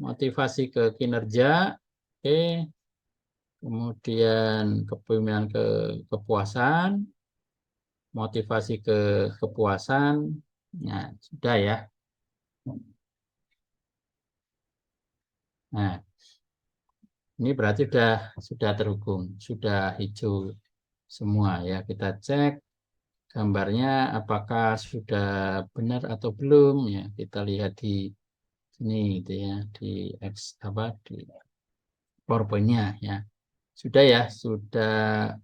Motivasi ke kinerja. Oke. Kemudian kepemimpinan ke kepuasan. Motivasi ke kepuasan. Nah, sudah ya. Nah, Ini berarti sudah terhubung, sudah hijau semua ya. Kita cek gambarnya apakah sudah benar atau belum ya. Kita lihat di sini gitu ya, di di PowerPoint-nya ya. Sudah ya, sudah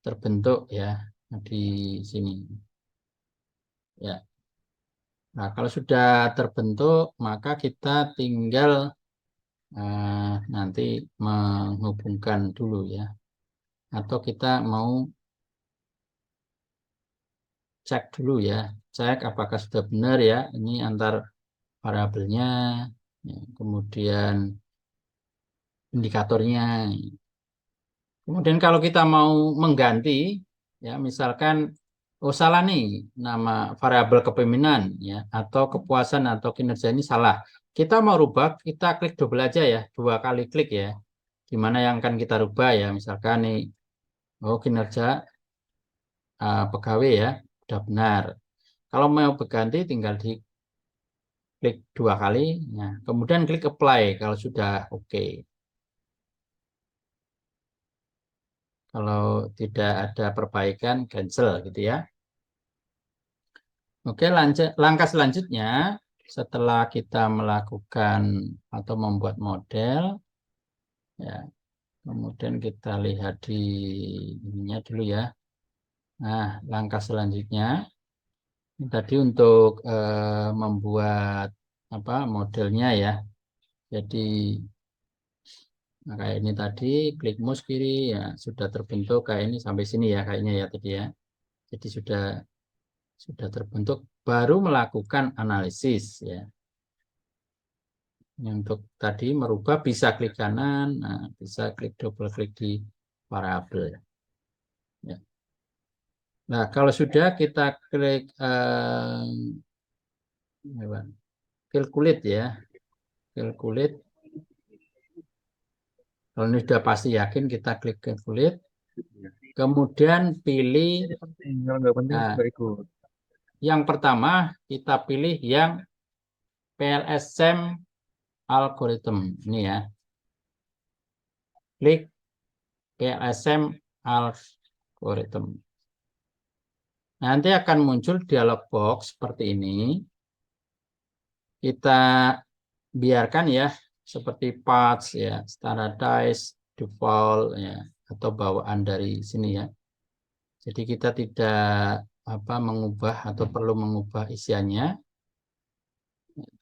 terbentuk ya di sini. Ya. Nah, kalau sudah terbentuk, maka kita tinggal nanti menghubungkan dulu ya. Atau kita mau cek dulu ya. Cek apakah sudah benar ya. Ini antar variabelnya, ya, kemudian indikatornya. Kemudian kalau kita mau mengganti, ya misalkan, oh salah nih, nama variabel kepemimpinan, ya, atau kepuasan atau kinerja ini salah. Kita mau rubah, kita klik double aja ya, 2 kali klik ya. Di mana yang akan kita rubah ya, misalkan nih, oh kinerja pegawai ya, sudah benar. Kalau mau berganti, tinggal diklik 2 kali, ya. Kemudian klik apply kalau sudah oke. Kalau tidak ada perbaikan, cancel gitu ya. Oke, langkah selanjutnya setelah kita melakukan atau membuat model, ya, kemudian kita lihat di ininya dulu ya. Nah, langkah selanjutnya tadi untuk membuat modelnya ya. Jadi kayak ini tadi, klik mouse kiri ya sudah terbentuk kayak ini sampai sini ya kayaknya ya tadi ya. Jadi sudah terbentuk, baru melakukan analisis ya. Untuk tadi merubah bisa klik kanan, nah, bisa klik double klik di variabel ya. Nah, kalau sudah kita klik calculate ya, calculate. Kalau ini sudah pasti yakin, kita klik calculate, kemudian pilih yang pertama, kita pilih yang PLSM algorithm ini ya. Klik PLSM algorithm. Nanti akan muncul dialog box seperti ini. Kita biarkan ya seperti paths ya, standardize, default ya, atau bawaan dari sini ya. Jadi kita tidak mengubah atau perlu mengubah isiannya.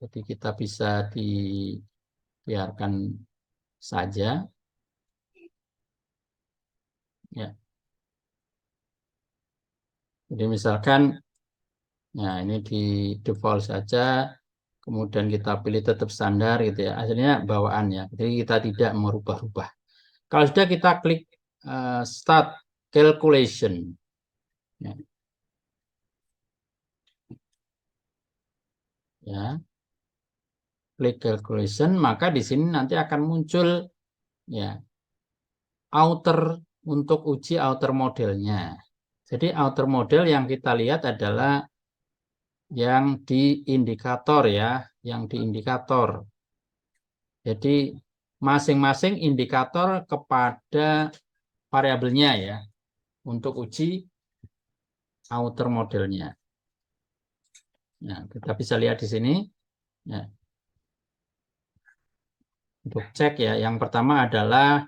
Jadi kita bisa dibiarkan saja. Ya. Jadi misalkan, nah ini di default saja, kemudian kita pilih tetap standar gitu ya. Hasilnya bawaan ya. Jadi kita tidak merubah-rubah. Kalau sudah kita klik start calculation. Ya. Ya. Klik calculation, maka di sini nanti akan muncul ya outer untuk uji outer modelnya. Jadi outer model yang kita lihat adalah yang di indikator ya, yang di indikator. Jadi masing-masing indikator kepada variabelnya ya, untuk uji outer modelnya. Nah, kita bisa lihat di sini. Ya. Untuk cek ya, yang pertama adalah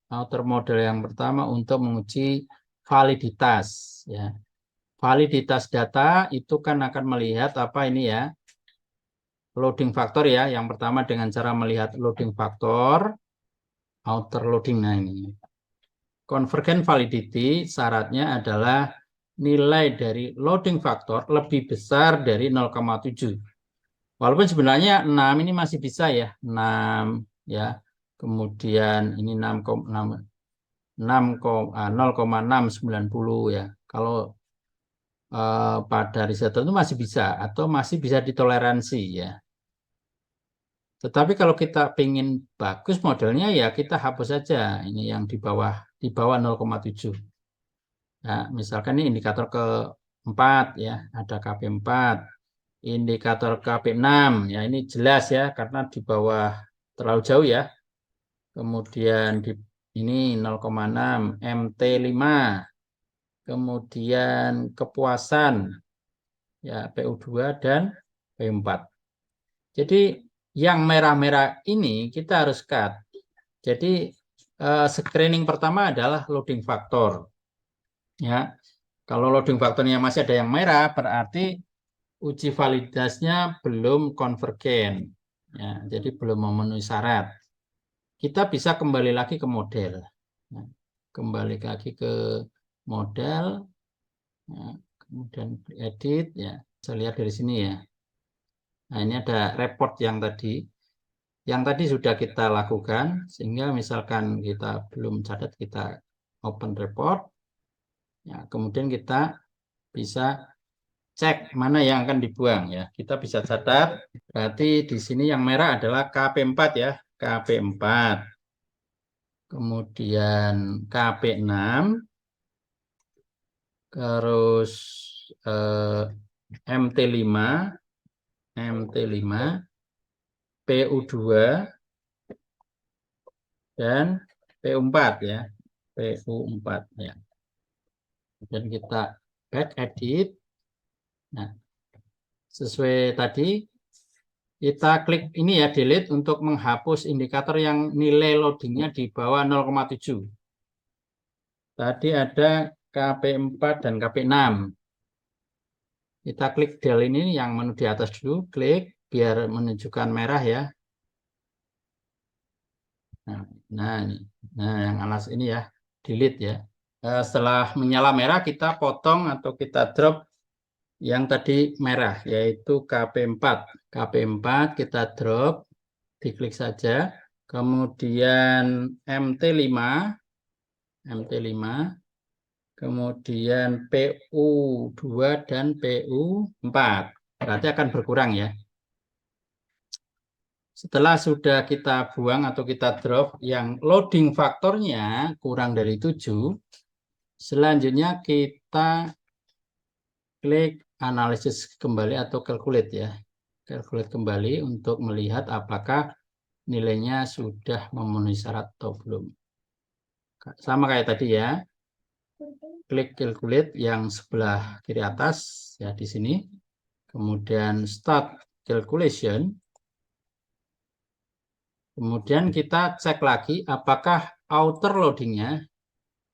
outer model yang pertama untuk menguji validitas ya. Validitas data itu kan akan melihat ini ya, loading factor ya. Yang pertama dengan cara melihat loading factor, outer loading. Nah ini convergent validity syaratnya adalah nilai dari loading factor lebih besar dari 0,7. Walaupun sebenarnya 6 ini masih bisa ya, 6 ya. Kemudian ini 0,690 ya. Kalau pada riset itu masih bisa atau masih bisa ditoleransi ya. Tetapi kalau kita ingin bagus modelnya ya kita hapus saja ini yang di bawah 0,7. Nah, misalkan ini indikator ke-4 ya, ada KP4. Indikator KP6 ya ini jelas ya karena di bawah terlalu jauh ya. Kemudian di ini 0,6 MT5. Kemudian kepuasan ya PU2 dan PU4. Jadi yang merah-merah ini kita harus cut. Jadi screening pertama adalah loading factor. Ya, kalau loading faktornya masih ada yang merah, berarti uji validasinya belum konvergen. Ya, jadi belum memenuhi syarat. Kita bisa kembali lagi ke model. Ya, kembali lagi ke model. Ya, kemudian edit. Ya, saya lihat dari sini ya. Nah, ini ada report yang tadi. Yang tadi sudah kita lakukan, sehingga misalkan kita belum catat, kita open report. Ya, kemudian kita bisa cek mana yang akan dibuang ya. Kita bisa catat, berarti di sini yang merah adalah KP4 ya, KP4. Kemudian KP6, terus MT5, PU2 dan PU4 ya, PU4 ya. Dan kita back edit. Nah, sesuai tadi kita klik ini ya, delete untuk menghapus indikator yang nilai loadingnya di bawah 0,7. Tadi ada KP4 dan KP6. Kita klik del ini yang menu di atas dulu, klik biar menunjukkan merah ya. Nah yang alas ini ya, delete ya. Setelah menyala merah, kita potong atau kita drop yang tadi merah, yaitu KP4. KP4 kita drop, diklik saja. Kemudian MT5, kemudian PU2 dan PU4. Berarti akan berkurang ya. Setelah sudah kita buang atau kita drop yang loading faktornya kurang dari 7, selanjutnya kita klik analisis kembali atau calculate ya. Calculate kembali untuk melihat apakah nilainya sudah memenuhi syarat atau belum. Sama kayak tadi ya. Klik calculate yang sebelah kiri atas ya di sini. Kemudian start calculation. Kemudian kita cek lagi apakah outer loadingnya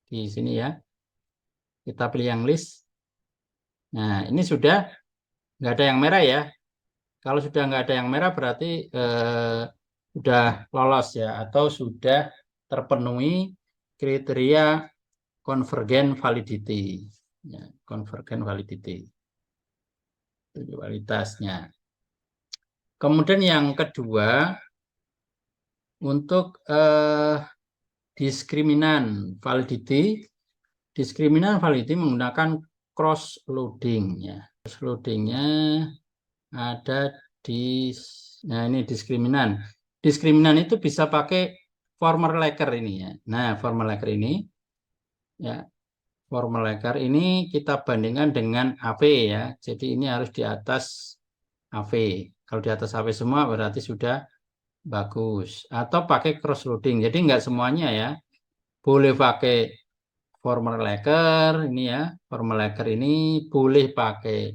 di sini ya. Kita pilih yang list. Nah, ini sudah nggak ada yang merah ya. Kalau sudah nggak ada yang merah berarti sudah lolos ya, atau sudah terpenuhi kriteria convergent validity. Ya, convergent validity. Validitasnya. Kemudian yang kedua, untuk diskriminan validity menggunakan cross loading ya. Cross loadingnya ada di, nah ini diskriminan. Diskriminan itu bisa pakai former lacquer ini ya. Nah, former lacquer ini ya, former lacquer ini kita bandingkan dengan AV ya. Jadi ini harus di atas AV. Kalau di atas AV semua berarti sudah bagus. Atau pakai cross loading. Jadi enggak semuanya ya. Boleh pakai former lacquer ini ya. Former lacquer ini boleh pakai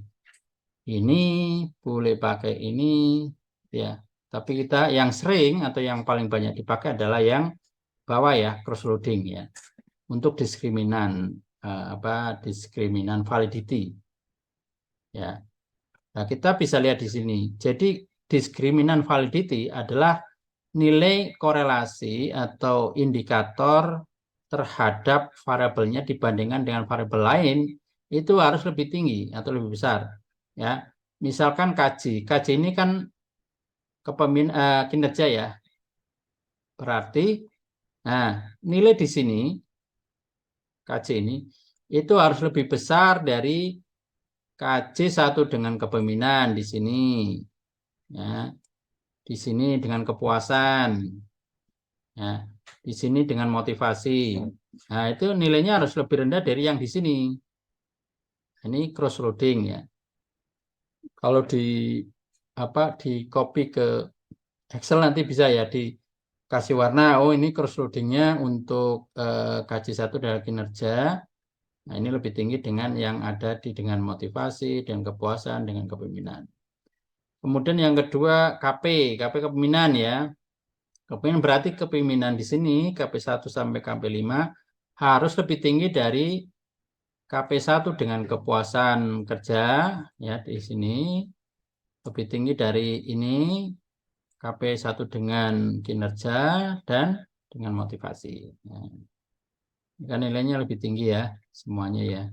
ini, boleh pakai ini ya. Tapi kita yang sering atau yang paling banyak dipakai adalah yang bawah ya, cross loading ya. Untuk diskriminan diskriminan validity. Ya. Nah, kita bisa lihat di sini. Jadi diskriminan validity adalah nilai korelasi atau indikator terhadap variabelnya dibandingkan dengan variabel lain itu harus lebih tinggi atau lebih besar. Ya, misalkan KJ ini kan kinerja ya. Berarti, nah nilai di sini KJ ini itu harus lebih besar dari KJ1 dengan kepemimpinan di sini. Ya. Di sini dengan kepuasan. Ya. Di sini dengan motivasi. Nah, itu nilainya harus lebih rendah dari yang di sini. Ini cross loading ya. Kalau di copy ke Excel nanti bisa ya dikasih warna. Oh, ini cross loadingnya untuk KJ1 dari kinerja. Nah, ini lebih tinggi dengan yang ada dengan motivasi, dengan kepuasan, dengan kepemimpinan. Kemudian yang kedua KP kepemimpinan ya. Kepemimpinan berarti kepemimpinan di sini KP1 sampai KP5 harus lebih tinggi dari KP1 dengan kepuasan kerja ya, di sini lebih tinggi dari ini KP1 dengan kinerja dan dengan motivasi. Nah, ini kan nilainya lebih tinggi ya semuanya ya.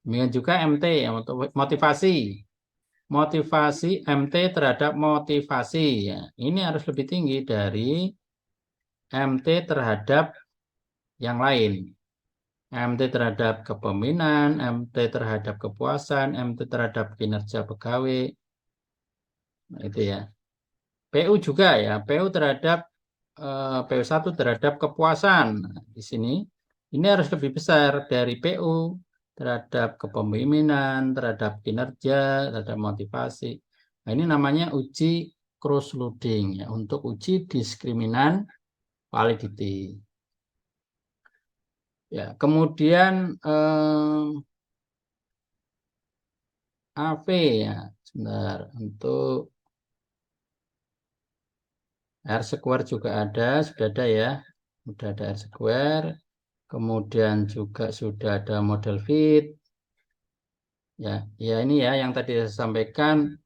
Demikian juga MT ya, motivasi. Motivasi MT terhadap motivasi ya. Ini harus lebih tinggi dari MT terhadap yang lain. MT terhadap kepemimpinan, MT terhadap kepuasan, MT terhadap kinerja pegawai. Nah, itu ya. PU juga ya, PU terhadap PU1 terhadap kepuasan. Nah, di sini ini harus lebih besar dari PU terhadap kepemimpinan, terhadap kinerja, terhadap motivasi. Nah, ini namanya uji cross loading ya, untuk uji diskriminan validity. Ya, kemudian AV ya, sebentar, untuk R square juga ada, sudah ada ya, sudah ada R square. Kemudian juga sudah ada model fit. Ya, ya ini ya yang tadi saya sampaikan.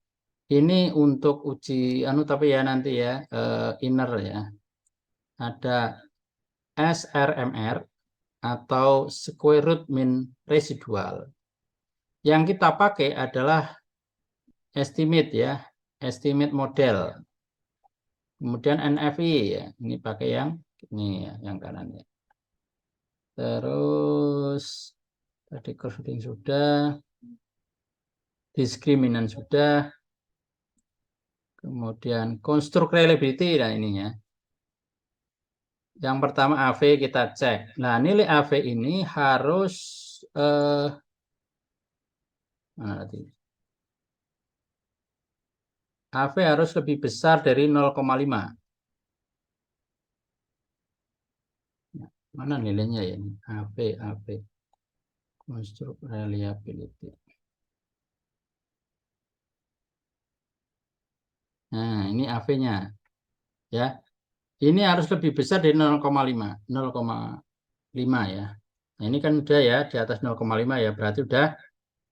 Ini untuk uji tapi ya nanti ya inner ya. Ada SRMR atau square root mean residual. Yang kita pakai adalah estimate ya, estimate model. Kemudian NFI ya, ini pakai yang ini ya, yang kanan ya. Terus tadi cross-loading sudah, diskriminan sudah, kemudian construct reliability, nah ininya. Yang pertama AV kita cek. Nah, nilai AV ini harus AV harus lebih besar dari 0,5. Mana nilainya ya ini? AV construct reliability. Nah, ini AV-nya. Ya. Ini harus lebih besar dari 0,5. 0,5 ya. Nah, ini kan udah ya di atas 0,5 ya, berarti udah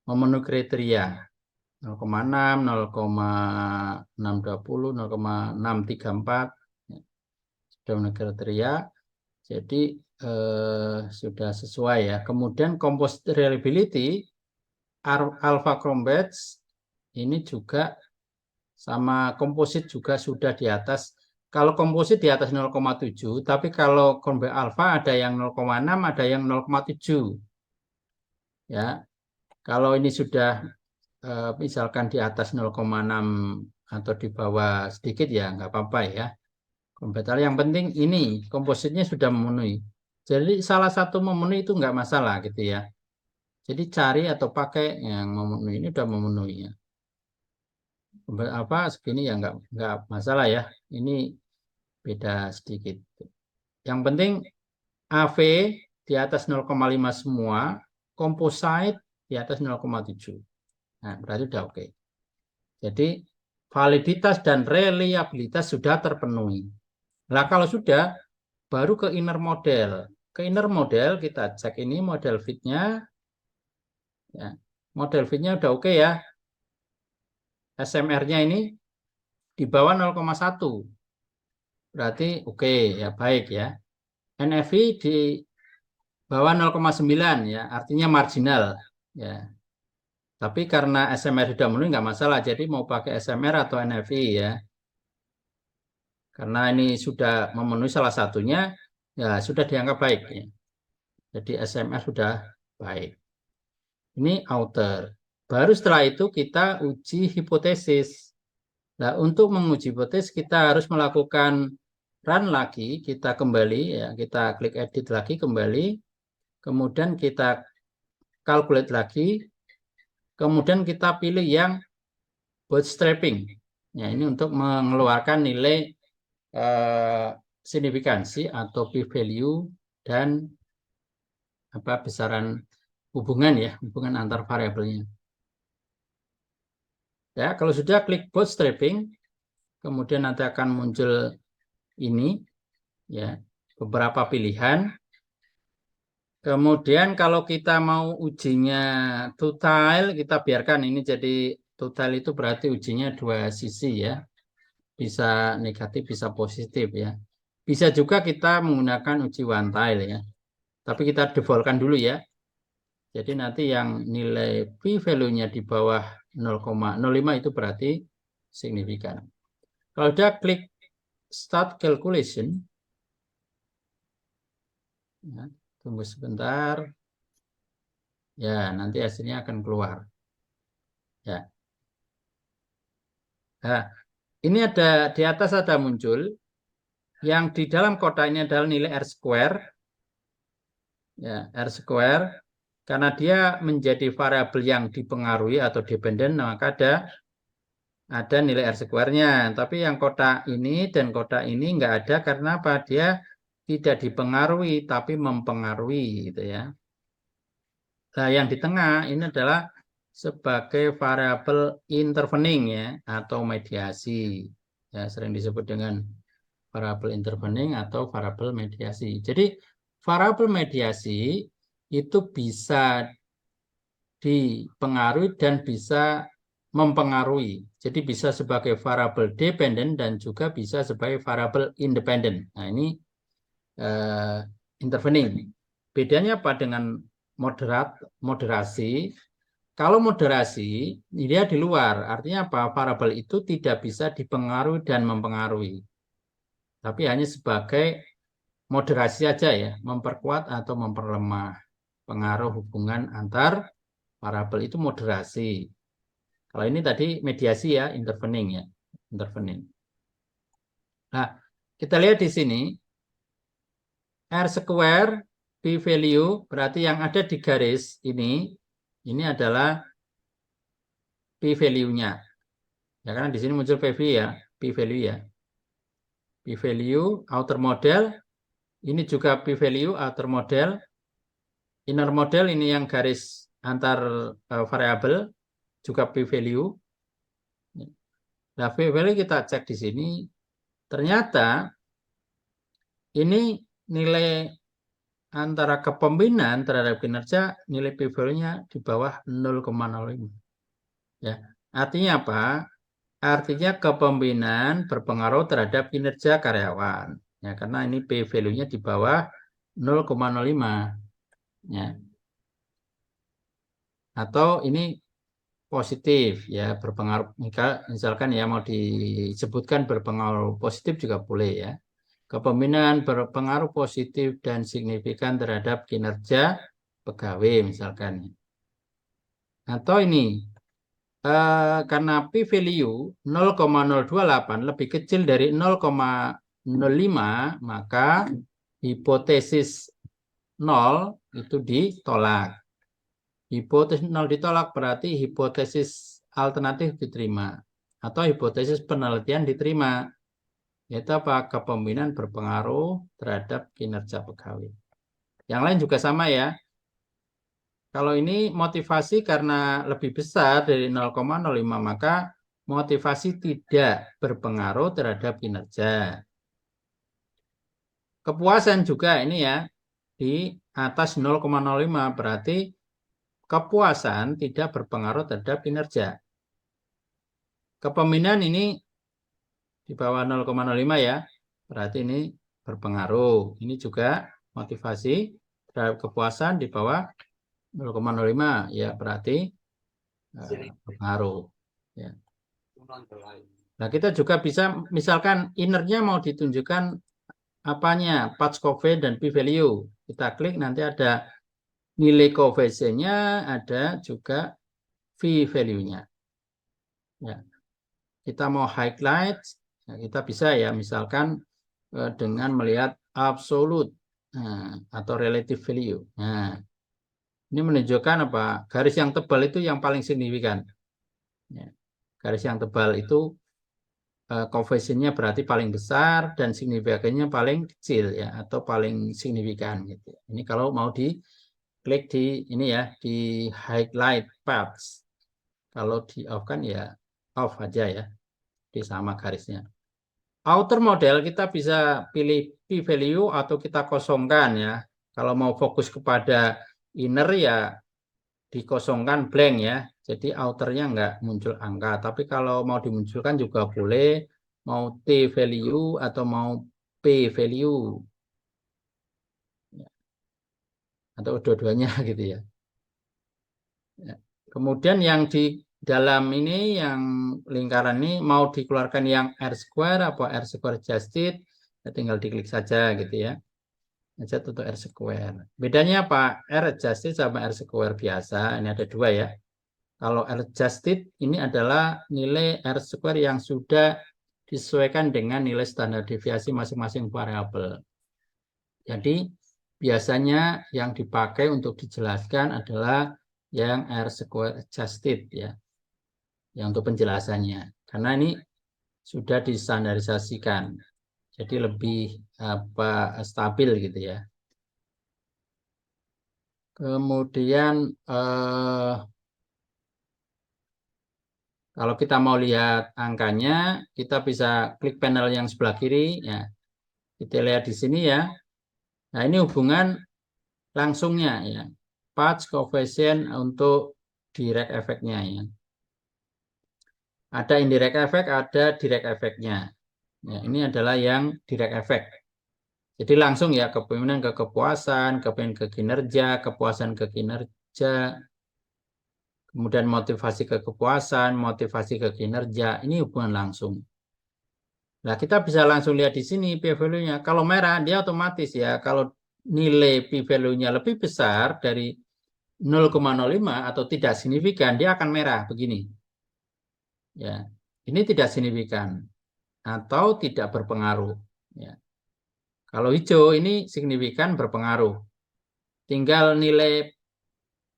memenuhi kriteria. 0,6, 0,620, 0,634 sudah memenuhi kriteria. Jadi sudah sesuai ya. Kemudian composite reliability alpha combatch ini juga sama komposit juga sudah di atas. Kalau komposit di atas 0,7, tapi kalau combat alpha ada yang 0,6, ada yang 0,7. Ya. Kalau ini sudah misalkan di atas 0,6 atau di bawah sedikit ya nggak apa-apa ya. Komputer yang penting ini kompositnya sudah memenuhi. Jadi salah satu memenuhi itu nggak masalah gitu ya. Jadi cari atau pakai yang memenuhi, ini sudah memenuhi ya. Apa segini ya nggak masalah ya. Ini beda sedikit. Yang penting AV di atas 0,5 semua, composite di atas 0,7. Nah, berarti udah oke. Jadi validitas dan reliabilitas sudah terpenuhi. Nah, kalau sudah, baru ke inner model. Ke inner model kita cek ini model fit-nya. Ya. Model fit-nya udah oke ya. SMR-nya ini di bawah 0,1. Berarti oke ya, baik ya. NFI di bawah 0,9 ya, artinya marginal ya. Tapi karena SMR sudah memenuhi nggak masalah, jadi mau pakai SMR atau NFI ya. Karena ini sudah memenuhi salah satunya, ya sudah dianggap baik ya. Jadi SMR sudah baik. Ini outer. Baru setelah itu kita uji hipotesis. Nah, untuk menguji hipotesis kita harus melakukan run lagi, kita kembali ya, kita klik edit lagi kembali. Kemudian kita calculate lagi. Kemudian kita pilih yang bootstrapping. Ya, ini untuk mengeluarkan nilai signifikansi atau p-value dan besaran hubungan antar variabelnya. Ya, kalau sudah klik bootstrapping, kemudian nanti akan muncul ini ya, beberapa pilihan. Kemudian kalau kita mau ujinya total, kita biarkan ini jadi total, itu berarti ujinya dua sisi ya. Bisa negatif, bisa positif ya. Bisa juga kita menggunakan uji one tile ya. Tapi kita defaultkan dulu ya. Jadi nanti yang nilai p-value-nya di bawah 0,05 itu berarti signifikan. Kalau udah klik start calculation, ya, tunggu sebentar. Ya, nanti hasilnya akan keluar. Ya. Nah, ini ada di atas ada muncul yang di dalam kotak ini adalah nilai R square. Ya, R square karena dia menjadi variabel yang dipengaruhi atau dependen, maka ada nilai R square-nya. Tapi yang kotak ini dan kotak ini enggak ada karena apa? Dia tidak dipengaruhi tapi mempengaruhi gitu ya. Nah, yang di tengah ini adalah sebagai variabel intervening ya atau mediasi. Ya, sering disebut dengan variabel intervening atau variabel mediasi. Jadi variabel mediasi itu bisa dipengaruhi dan bisa mempengaruhi. Jadi bisa sebagai variabel dependen dan juga bisa sebagai variabel independen. Nah, ini intervening. Bedanya apa dengan moderasi? Kalau moderasi, dia di luar. Artinya apa? Variabel itu tidak bisa dipengaruhi dan mempengaruhi. Tapi hanya sebagai moderasi saja ya, memperkuat atau memperlemah pengaruh hubungan antar variabel, itu moderasi. Kalau ini tadi mediasi ya, intervening ya, intervening. Nah, kita lihat di sini R square p-value berarti yang ada di garis ini adalah p-value-nya. Ya, karena di sini muncul PV ya, p-value ya. P-value outer model, ini juga p-value outer model. Inner model ini yang garis antar variabel juga p-value. Nah, p-value kita cek di sini, ternyata ini nilai antara kepemimpinan terhadap kinerja, nilai p-value-nya di bawah 0,05. Ya, artinya apa? Artinya kepemimpinan berpengaruh terhadap kinerja karyawan. Ya, karena ini p-value-nya di bawah 0,05. Ya. Atau ini positif ya, berpengaruh, misalkan ya mau disebutkan berpengaruh positif juga boleh ya. Kepemimpinan berpengaruh positif dan signifikan terhadap kinerja pegawai misalkan. Atau ini karena p-value 0,028 lebih kecil dari 0,05, maka hipotesis 0 itu ditolak. Hipotesis 0 ditolak berarti hipotesis alternatif diterima. Atau hipotesis penelitian diterima. Yaitu apa? Kepemimpinan berpengaruh terhadap kinerja pegawai. Yang lain juga sama ya. Kalau ini motivasi karena lebih besar dari 0,05, maka motivasi tidak berpengaruh terhadap kinerja. Kepuasan juga ini ya, di atas 0,05 berarti kepuasan tidak berpengaruh terhadap kinerja. Kepemimpinan ini di bawah 0,05 ya, berarti ini berpengaruh. Ini juga motivasi terhadap kepuasan di bawah 0,05 ya, berarti berpengaruh. Ya. Nah, kita juga bisa misalkan innernya mau ditunjukkan apanya, patch coefficient dan p-value. Kita klik nanti ada nilai koefisiennya, ada juga p-value-nya. Ya. Kita mau highlight, ya kita bisa ya, misalkan dengan melihat absolute atau relative value. Nah, ini menunjukkan apa? Garis yang tebal itu yang paling signifikan. Ya. Garis yang tebal itu koefisiennya berarti paling besar dan signifikannya paling kecil ya, atau paling signifikan gitu. Ini kalau mau diklik di ini ya, di highlight paths. Kalau di off kan ya off aja ya, di sama garisnya. Outer model kita bisa pilih p-value atau kita kosongkan ya. Kalau mau fokus kepada inner ya dikosongkan blank ya. Jadi outernya nggak muncul angka. Tapi kalau mau dimunculkan juga boleh, mau t value atau mau p value atau dua-duanya gitu ya. Kemudian yang di dalam ini yang lingkaran ini mau dikeluarkan yang R square apa R square adjusted, ya tinggal diklik saja gitu ya. Aja tutup R square. Bedanya apa? R adjusted sama R square biasa. Ini ada dua ya. Kalau R adjusted ini adalah nilai R square yang sudah disesuaikan dengan nilai standar deviasi masing-masing variabel. Jadi biasanya yang dipakai untuk dijelaskan adalah yang R square adjusted ya. Yang untuk penjelasannya. Karena ini sudah distandarisasikan. Jadi lebih stabil gitu ya. Kemudian kalau kita mau lihat angkanya, kita bisa klik panel yang sebelah kiri ya. Kita lihat di sini ya. Nah, ini hubungan langsungnya ya. Patch coefficient untuk direct effect-nya ya. Ada indirect effect, ada direct effect-nya. Ya, ini adalah yang direct effect. Jadi langsung ya, kepemimpinan ke kepuasan, kepemimpinan ke kinerja, kepuasan ke kinerja, kemudian motivasi ke kepuasan, motivasi ke kinerja, ini hubungan langsung. Nah, kita bisa langsung lihat di sini p-value-nya. Kalau merah, dia otomatis ya, kalau nilai p-value-nya lebih besar dari 0,05 atau tidak signifikan, dia akan merah begini. Ya, ini tidak signifikan atau tidak berpengaruh. Ya. Kalau hijau ini signifikan berpengaruh. Tinggal nilai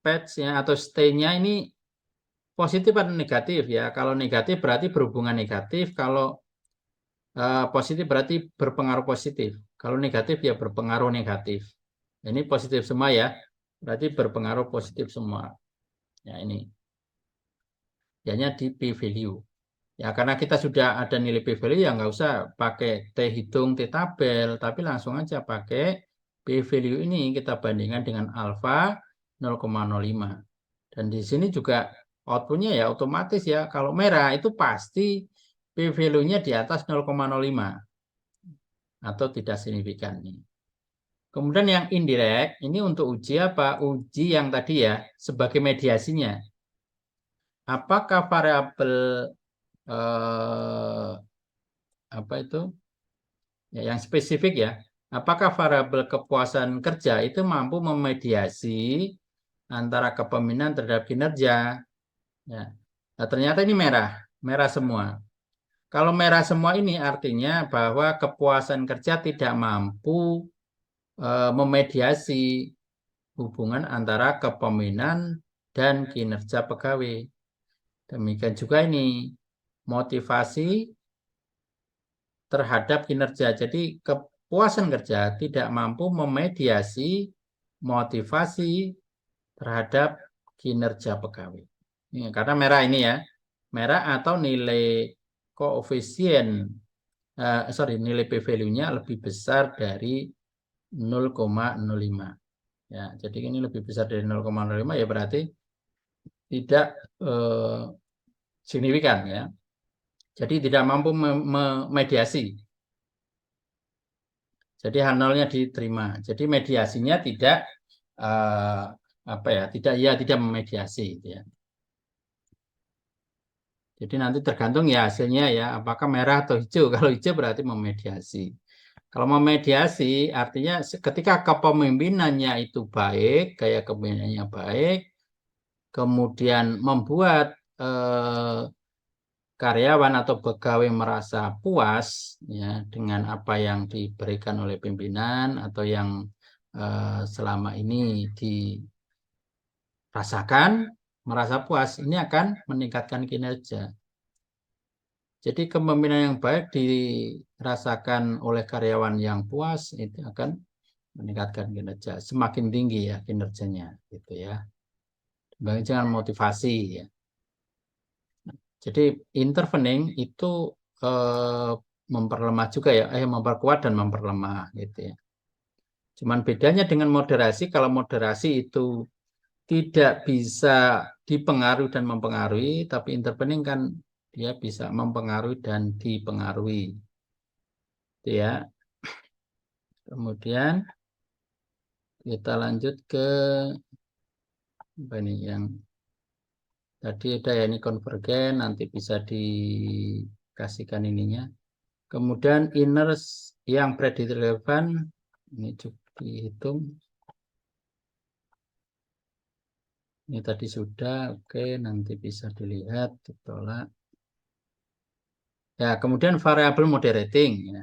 patch-nya atau stay-nya ini positif atau negatif ya. Kalau negatif berarti berhubungan negatif. Kalau positif berarti berpengaruh positif. Kalau negatif ya berpengaruh negatif. Ini positif semua ya. Berarti berpengaruh positif semua. Ya ini. Hanya di p-value. Ya karena kita sudah ada nilai p-value ya nggak usah pakai T hitung, T tabel. Tapi langsung aja pakai p-value ini kita bandingkan dengan alfa 0,05. Dan di sini juga outputnya ya otomatis ya. Kalau merah itu pasti p-value-nya di atas 0,05 atau tidak signifikan. Kemudian yang indirect ini untuk uji apa? Uji yang tadi ya sebagai mediasinya. Apakah variabel apa itu? Ya, yang spesifik ya. Apakah variabel kepuasan kerja itu mampu memediasi antara kepemimpinan terhadap kinerja? Ya. Nah, ternyata ini merah semua. Kalau merah semua ini artinya bahwa kepuasan kerja tidak mampu memediasi hubungan antara kepemimpinan dan kinerja pegawai. Demikian juga ini motivasi terhadap kinerja. Jadi kepuasan kerja tidak mampu memediasi motivasi terhadap kinerja pegawai. Ini, karena merah ini ya, merah atau nilai koefisien, nilai p-value-nya lebih besar dari 0,05. Ya, jadi ini lebih besar dari 0,05 ya berarti tidak signifikan ya. Jadi tidak mampu memediasi. Jadi H0-nya diterima. Jadi mediasinya tidak tidak memediasi ya. Jadi nanti tergantung ya hasilnya ya apakah merah atau hijau. Kalau hijau berarti memediasi. Kalau memediasi artinya ketika kepemimpinannya itu baik, gaya kepemimpinannya baik, kemudian membuat karyawan atau pegawai merasa puas ya dengan apa yang diberikan oleh pimpinan atau yang selama ini dirasakan, merasa puas, ini akan meningkatkan kinerja. Jadi kepemimpinan yang baik dirasakan oleh karyawan yang puas itu akan meningkatkan kinerja, semakin tinggi ya kinerjanya gitu ya. Jangan motivasi ya. Jadi intervening itu memperlemah juga ya, memperkuat dan memperlemah gitu ya. Cuman bedanya dengan moderasi, kalau moderasi itu tidak bisa dipengaruhi dan mempengaruhi, tapi intervening kan dia bisa mempengaruhi dan dipengaruhi. Itu ya. Kemudian kita lanjut ke apa ini yang tadi ada ya, ini konvergen, nanti bisa dikasihkan ininya. Kemudian inner yang predicted relevant ini juga dihitung. Ini tadi sudah, oke, nanti bisa dilihat, ditolak. Ya, kemudian variable moderating ya.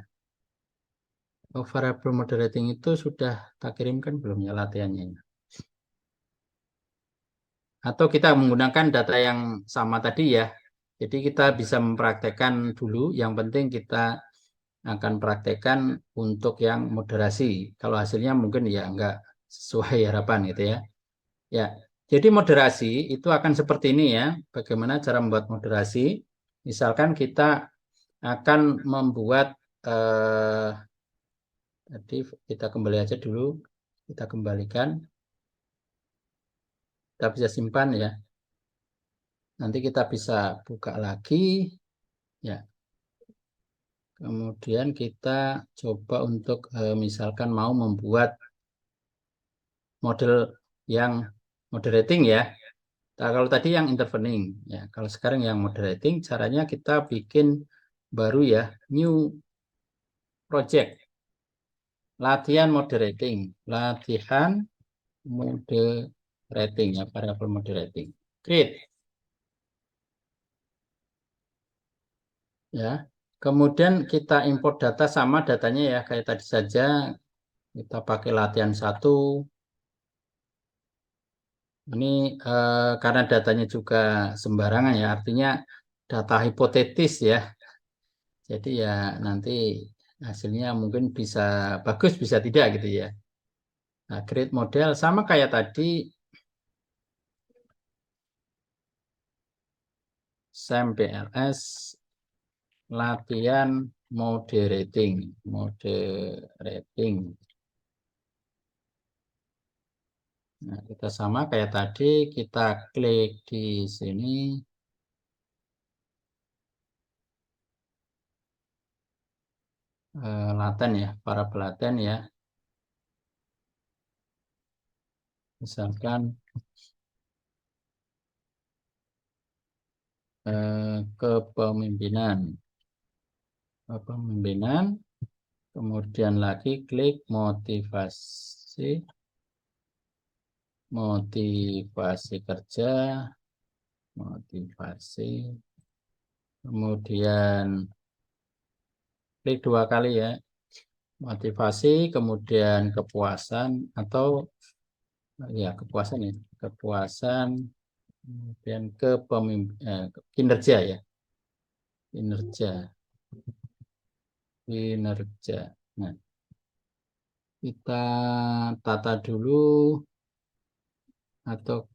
Oh, variable moderating itu sudah tak kirimkan belum ya latihannya? Atau kita menggunakan data yang sama tadi ya. Jadi kita bisa mempraktekkan dulu, yang penting kita akan praktekkan untuk yang moderasi. Kalau hasilnya mungkin ya enggak sesuai harapan gitu ya. Ya, jadi moderasi itu akan seperti ini ya. Bagaimana cara membuat moderasi? Misalkan kita akan membuat tadi kita kembali aja dulu, kita kembalikan, kita bisa simpan ya. Nanti kita bisa buka lagi, ya. Kemudian kita coba untuk misalkan mau membuat model yang moderating ya. Nah, kalau tadi yang intervening ya. Kalau sekarang yang moderating, caranya kita bikin baru ya, new project. Latihan moderating, latihan moderating ya, variable moderating. Create. Ya. Kemudian kita import data sama datanya ya kayak tadi saja. Kita pakai latihan 1. Ini karena datanya juga sembarangan ya, artinya data hipotetis ya. Jadi ya nanti hasilnya mungkin bisa bagus, bisa tidak gitu ya. Nah, create model sama kayak tadi, SAMPLS, latihan moderating. Nah, kita sama kayak tadi, kita klik di sini. Laten ya, para pelaten ya. Misalkan kepemimpinan, kemudian lagi klik motivasi kerja, kemudian klik 2 kali ya, motivasi, kemudian kepuasan atau ya kepuasan ya, kemudian kinerja ya, kinerja. Nah, kita tata dulu atau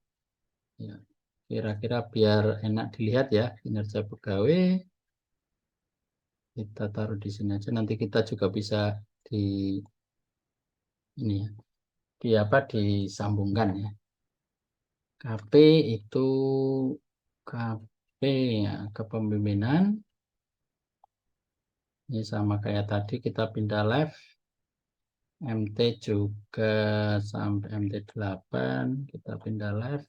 ya kira-kira biar enak dilihat ya kinerja pegawai. Kita taruh di sini aja. Nanti kita juga bisa di ini ya, disambungkan ya. KP itu KP ya, kepemimpinan. Ini sama kayak tadi, kita pindah left. MT juga sampai MT8, kita pindah left.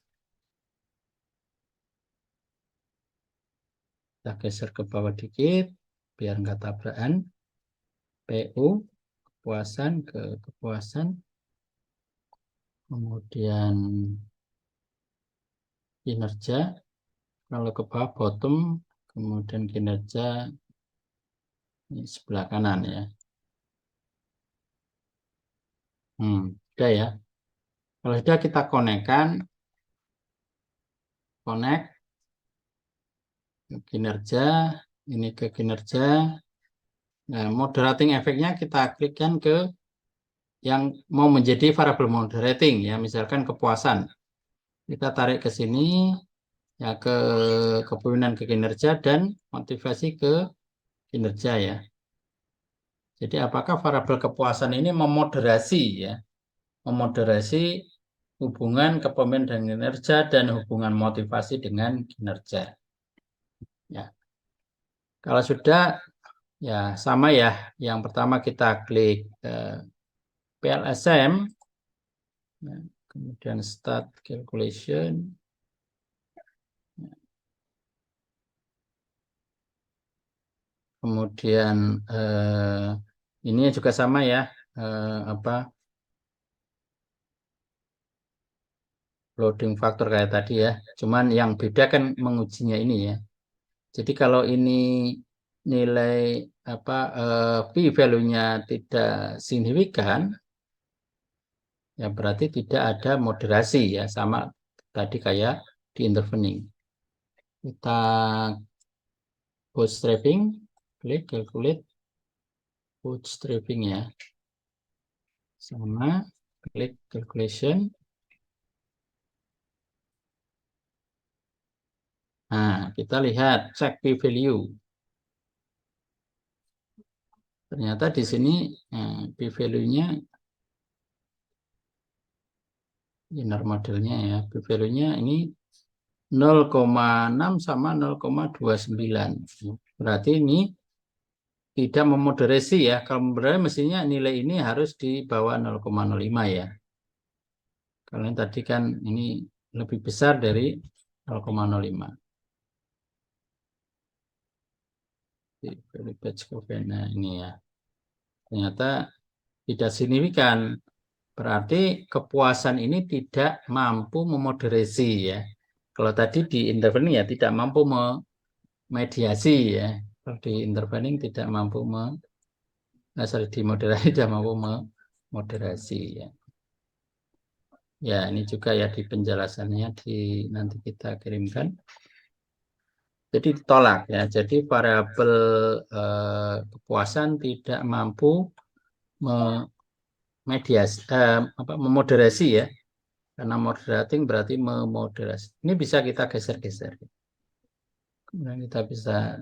Kita geser ke bawah dikit, biar nggak tabrakan. PU, kepuasan ke kepuasan. Kemudian kinerja, kalau ke bawah bottom, kemudian kinerja ini sebelah kanan ya. Udah ya. Kalau sudah kita konekkan, connect kinerja, ini ke kinerja. Nah, moderating efeknya kita klikkan ke yang mau menjadi variable moderating ya, misalkan kepuasan. Kita tarik ke sini ya, ke kepemimpinan ke kinerja dan motivasi ke kinerja ya. Jadi apakah variabel kepuasan ini memoderasi ya, memoderasi hubungan kepemimpinan dengan kinerja dan hubungan motivasi dengan kinerja. Ya. Kalau sudah ya sama ya. Yang pertama kita klik PLSM, ya, kemudian start calculation. Kemudian ini juga sama ya, loading factor kayak tadi ya. Cuman yang beda kan mengujinya ini ya. Jadi kalau ini nilai p value-nya tidak signifikan, ya berarti tidak ada moderasi ya, sama tadi kayak di intervening. Kita bootstrapping, klik calculate bootstrapping ya, sama klik calculation. Nah, kita lihat cek p value. Ternyata di sini p value-nya inner modelnya ya, p value-nya ini 0,6 sama 0,29. Berarti ini tidak memoderasi ya. Kalau moderasi mestinya nilai ini harus di bawah 0,05 ya. Kalau tadi kan ini lebih besar dari 0,05. Nah, ini ya. Ternyata tidak signifikan. Berarti kepuasan ini tidak mampu memoderasi ya. Kalau tadi di intervening ya tidak mampu memediasi ya. Kalau di intervening tidak mampu di moderasi tidak mampu memoderasi ya. Ya, ini juga ya di penjelasannya nanti kita kirimkan. Jadi ditolak ya. Jadi variabel kepuasan tidak mampu memoderasi ya. Karena moderating berarti memoderasi. Ini bisa kita geser-geser. Kemudian kita bisa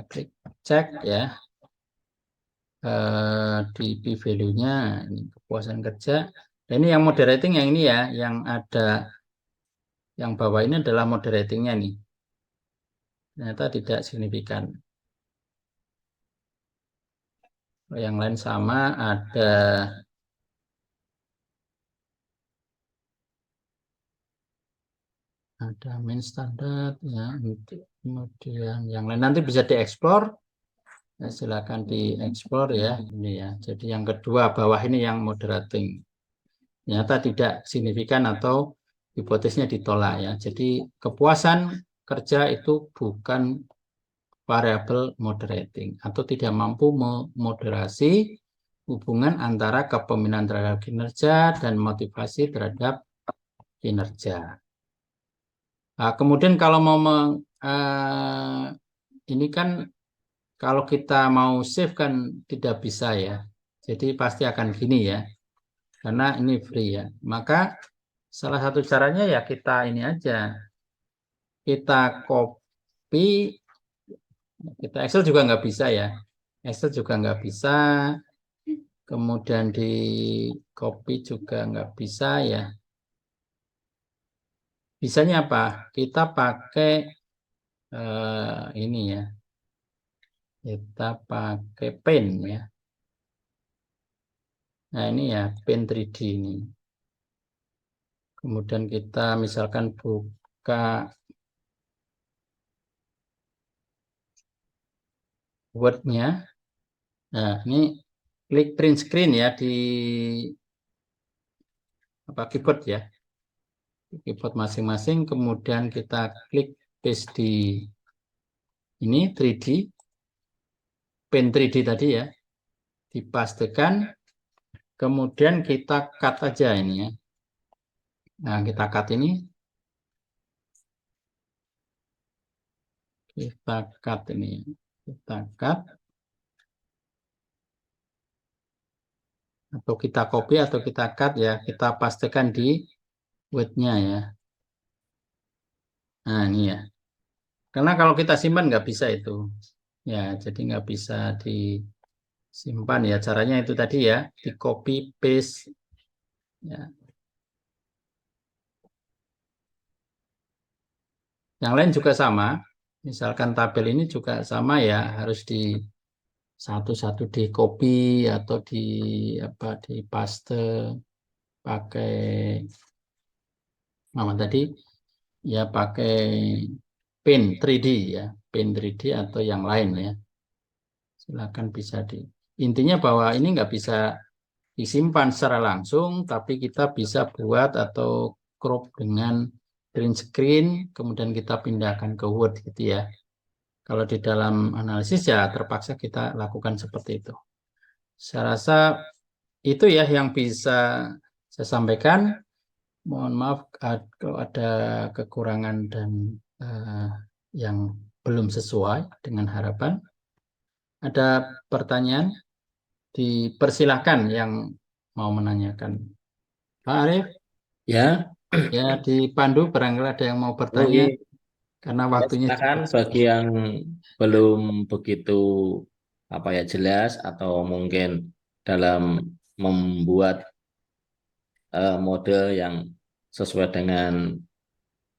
klik cek ya di p value-nya, ini kepuasan kerja. Dan ini yang moderating yang ini ya, yang ada yang bawah ini adalah moderatingnya nih. Ternyata tidak signifikan. Yang lain sama, ada main standar ya, kemudian yang lain nanti bisa dieksplor. Ya, silakan dieksplor ya ini ya. Jadi yang kedua bawah ini yang moderating. Ternyata tidak signifikan atau hipotesisnya ditolak ya. Jadi kepuasan kerja itu bukan variabel moderating atau tidak mampu memoderasi hubungan antara kepemimpinan terhadap kinerja dan motivasi terhadap kinerja. Nah, kemudian kalau mau ini kan kalau kita mau save kan tidak bisa ya. Jadi pasti akan gini ya. Karena ini free ya. Maka salah satu caranya ya kita ini aja. Kita copy, kita Excel juga nggak bisa ya. Excel juga nggak bisa. Kemudian di copy juga nggak bisa ya. Bisanya apa? Kita pakai ini ya. Kita pakai pen ya. Nah ini ya pen 3D ini. Kemudian kita misalkan buka Word-nya. Nah ini klik print screen ya di keyboard ya. Keyboard masing-masing. Kemudian kita klik paste di ini 3D. Pen 3D tadi ya. Dipastekan. Kemudian kita cut aja ini ya. Nah, kita cut ini. Kita cut ini. Kita cut. Atau kita copy atau kita cut ya. Kita pastikan di width-nya ya. Nah ini ya. Karena kalau kita simpan nggak bisa itu. Ya, jadi nggak bisa disimpan ya. Caranya itu tadi ya. Di copy paste. Ya. Yang lain juga sama. Misalkan tabel ini juga sama ya. Harus di satu-satu di copy atau di paste pakai tadi ya, pakai Paint 3D ya, Paint 3D atau yang lain ya. Silakan bisa intinya bahwa ini nggak bisa disimpan secara langsung, tapi kita bisa buat atau crop dengan green screen, kemudian kita pindahkan ke Word gitu ya. Kalau di dalam analisis ya terpaksa kita lakukan seperti itu. Saya rasa itu ya yang bisa saya sampaikan. Mohon maaf kalau ada kekurangan dan yang belum sesuai dengan harapan. Ada pertanyaan? Dipersilahkan yang mau menanyakan. Pak Arief? Ya. Ya, dipandu barangkali ada yang mau bertanya. Karena waktunya silakan bagi yang belum begitu jelas atau mungkin dalam membuat model yang sesuai dengan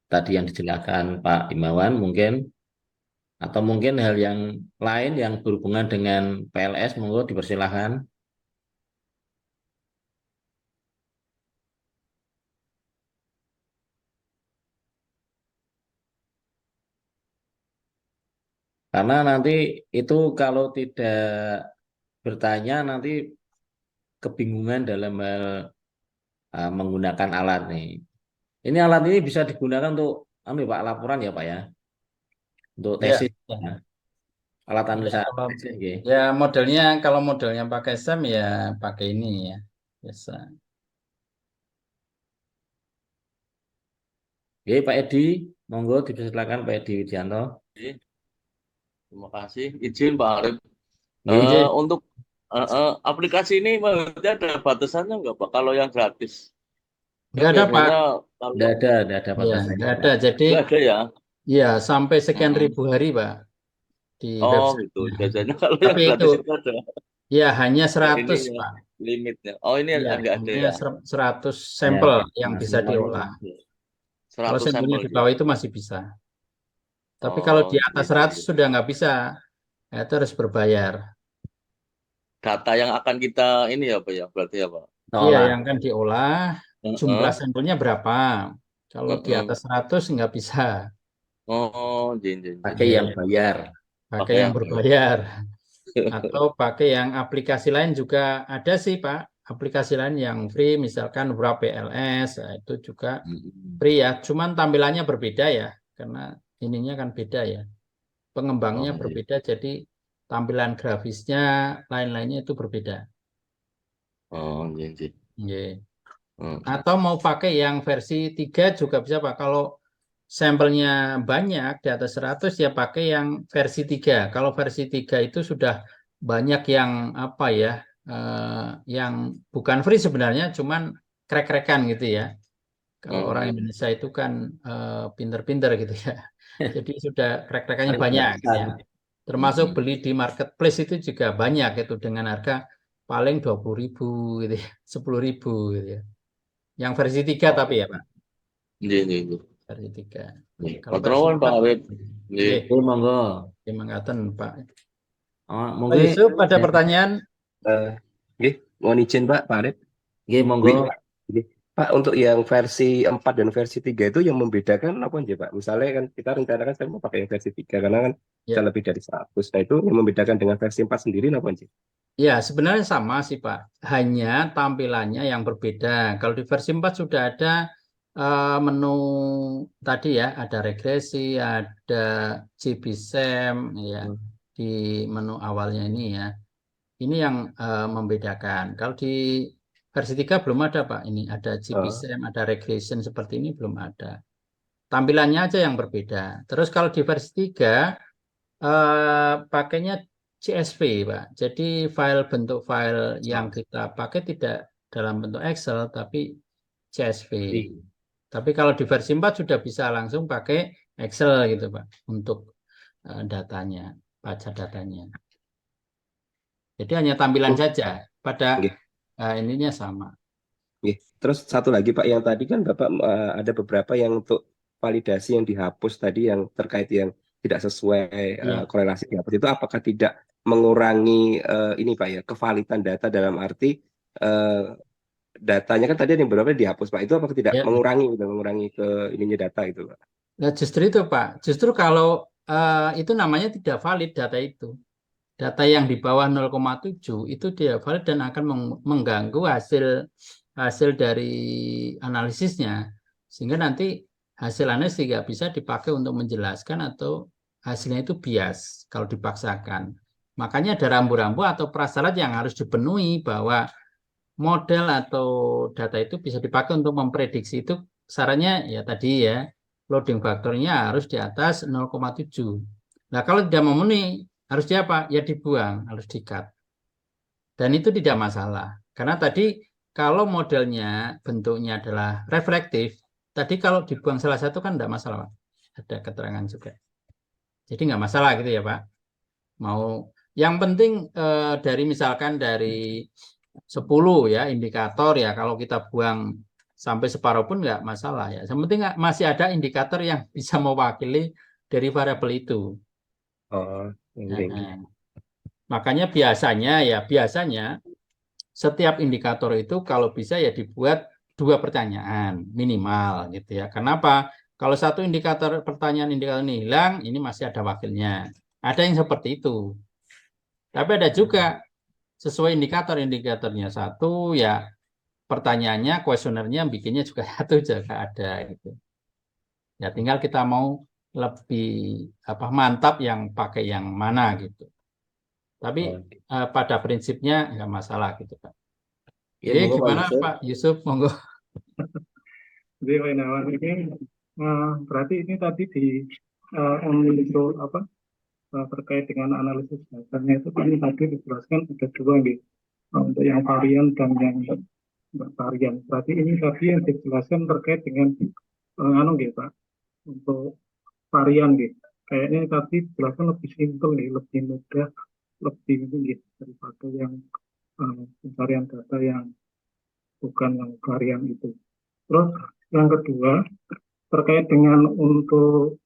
tadi yang dijelaskan Pak Himawan mungkin, atau mungkin hal yang lain yang berhubungan dengan PLS, monggo dipersilahkan. Karena nanti itu kalau tidak bertanya nanti kebingungan dalam hal menggunakan alat nih. Ini alat ini bisa digunakan untuk Pak laporan ya Pak ya. Untuk tesis. Ya. Alat analisa tesis. Ya modelnya, kalau modelnya pakai SEM ya pakai ini ya. Biasa. Oke, Pak Edi, monggo dipersilakan Pak Edi Widianto. Terima kasih. Izin Pak Arief. Untuk aplikasi ini maksudnya ada batasannya nggak Pak? Kalau yang gratis? Nggak ada Pak. Nggak ada batasannya. Nggak ada. Jadi nggak ada ya? Ya sampai sekian ribu hari Pak di website. Gitu. Biasanya kalau Tapi yang gratis itu ada. ya hanya 100 ini Pak. Limitnya. Oh ini Ya, nggak ada ya? 100 sampel yang bisa diolah. 100 Kalau sampelnya di bawah itu masih bisa. Tapi kalau di atas 100 sudah nggak bisa. Ya, itu harus berbayar. Data yang akan kita ini ya Pak ya, berarti ya Pak? Iya, yang akan diolah, jumlah sampelnya berapa. Kalau di atas 100 nggak bisa. Pakai yang bayar. Pakai yang berbayar. Atau pakai yang aplikasi lain juga ada sih Pak. Aplikasi lain yang free, misalkan Wrap PLS, itu juga free ya. Cuman tampilannya berbeda ya, karena ininya kan beda ya. Pengembangnya berbeda, jadi tampilan grafisnya, lain-lainnya itu berbeda. Atau mau pakai yang versi 3 juga bisa Pak. Kalau sampelnya banyak di atas 100 ya pakai yang versi 3. Kalau versi 3 itu sudah banyak yang yang bukan free sebenarnya, cuman krek-krekan gitu ya. Kalau orang Indonesia itu kan pinter-pinter gitu ya. Jadi sudah krek-krekannya banyak gitu ya. Termasuk beli di marketplace itu juga banyak itu dengan harga paling 20.000 gitu ya, 10.000 gitu ya. Yang versi 3 tapi ya Pak. Versi 3. Kalau versi Pak Arief. Monggo. Terima kasih Pak. Monggo. Yusuf ada pertanyaan? Mohon izin Pak Arief. Monggo. Pak, untuk yang versi 4 dan versi 3 itu yang membedakan apa aja Pak? Misalnya kan kita rencanakan saya mau pakai yang versi 3 karena kan bisa lebih dari 100. Nah itu yang membedakan dengan versi 4 sendiri apa aja? Ya sebenarnya sama sih Pak. Hanya tampilannya yang berbeda. Kalau di versi 4 sudah ada menu tadi ya, ada regresi, ada GBSEM ya di menu awalnya ini ya. Ini yang membedakan. Kalau di versi 3 belum ada Pak. Ini ada GBSEM, ada regression seperti ini belum ada. Tampilannya aja yang berbeda. Terus kalau di versi 3 Pakainya CSV, Pak. Jadi bentuk file yang kita pakai tidak dalam bentuk Excel, tapi CSV. Tapi kalau di versi 4 sudah bisa langsung pakai Excel gitu, Pak, untuk datanya, baca datanya. Jadi hanya tampilan saja, pada Nggih. ininya sama. Nggih. Terus satu lagi Pak, yang tadi kan Bapak ada beberapa yang untuk validasi yang dihapus tadi yang terkait yang tidak sesuai Iya. korelasi dihapus itu apakah tidak mengurangi ini Pak ya, kevalidan data dalam arti datanya kan tadi ada yang beberapa dihapus Pak, itu apakah tidak Ya. mengurangi ke ininya data itu Pak? Nah, justru itu Pak, justru kalau itu namanya tidak valid data itu. Data yang di bawah 0,7 itu tidak valid dan akan mengganggu hasil dari analisisnya. Sehingga nanti hasil analisis tidak bisa dipakai untuk menjelaskan atau hasilnya itu bias kalau dipaksakan. Makanya ada rambu-rambu atau prasyarat yang harus dipenuhi bahwa model atau data itu bisa dipakai untuk memprediksi itu. Sarannya ya tadi ya, loading faktornya harus di atas 0,7. Nah, kalau tidak memenuhi harus apa? Ya dibuang, harus di-cut. Dan itu tidak masalah. Karena tadi kalau modelnya bentuknya adalah reflektif, tadi kalau dibuang salah satu kan tidak masalah, Pak. Ada keterangan juga. Jadi nggak masalah gitu ya, Pak. Yang penting misalkan dari 10 ya indikator ya, kalau kita buang sampai separuh pun nggak masalah ya. Yang penting masih ada indikator yang bisa mewakili dari variabel itu. Makanya biasanya setiap indikator itu kalau bisa ya dibuat 2 pertanyaan minimal gitu ya. Kenapa? Kalau satu pertanyaan indikator ini hilang, ini masih ada wakilnya. Ada yang seperti itu. Tapi ada juga sesuai indikatornya satu ya, pertanyaannya, kuesionernya bikinnya juga satu juga ada gitu. Ya tinggal kita mau lebih mantap yang pakai yang mana gitu. Tapi pada prinsipnya nggak masalah gitu Pak. Jadi gimana Pak Yusuf, monggo. Jadi ini berarti ini tadi untuk terkait dengan analisis datanya itu kan tadi dijelaskan ada 2 nih, untuk yang varian dan yang varian. Berarti ini tadi yang dijelaskan terkait dengan Pak, untuk varian gitu. Kayaknya tadi dijelaskan lebih simpel nih, lebih mudah, lebih gitu daripada yang pencarian data yang bukan yang varian itu. Terus yang kedua terkait dengan untuk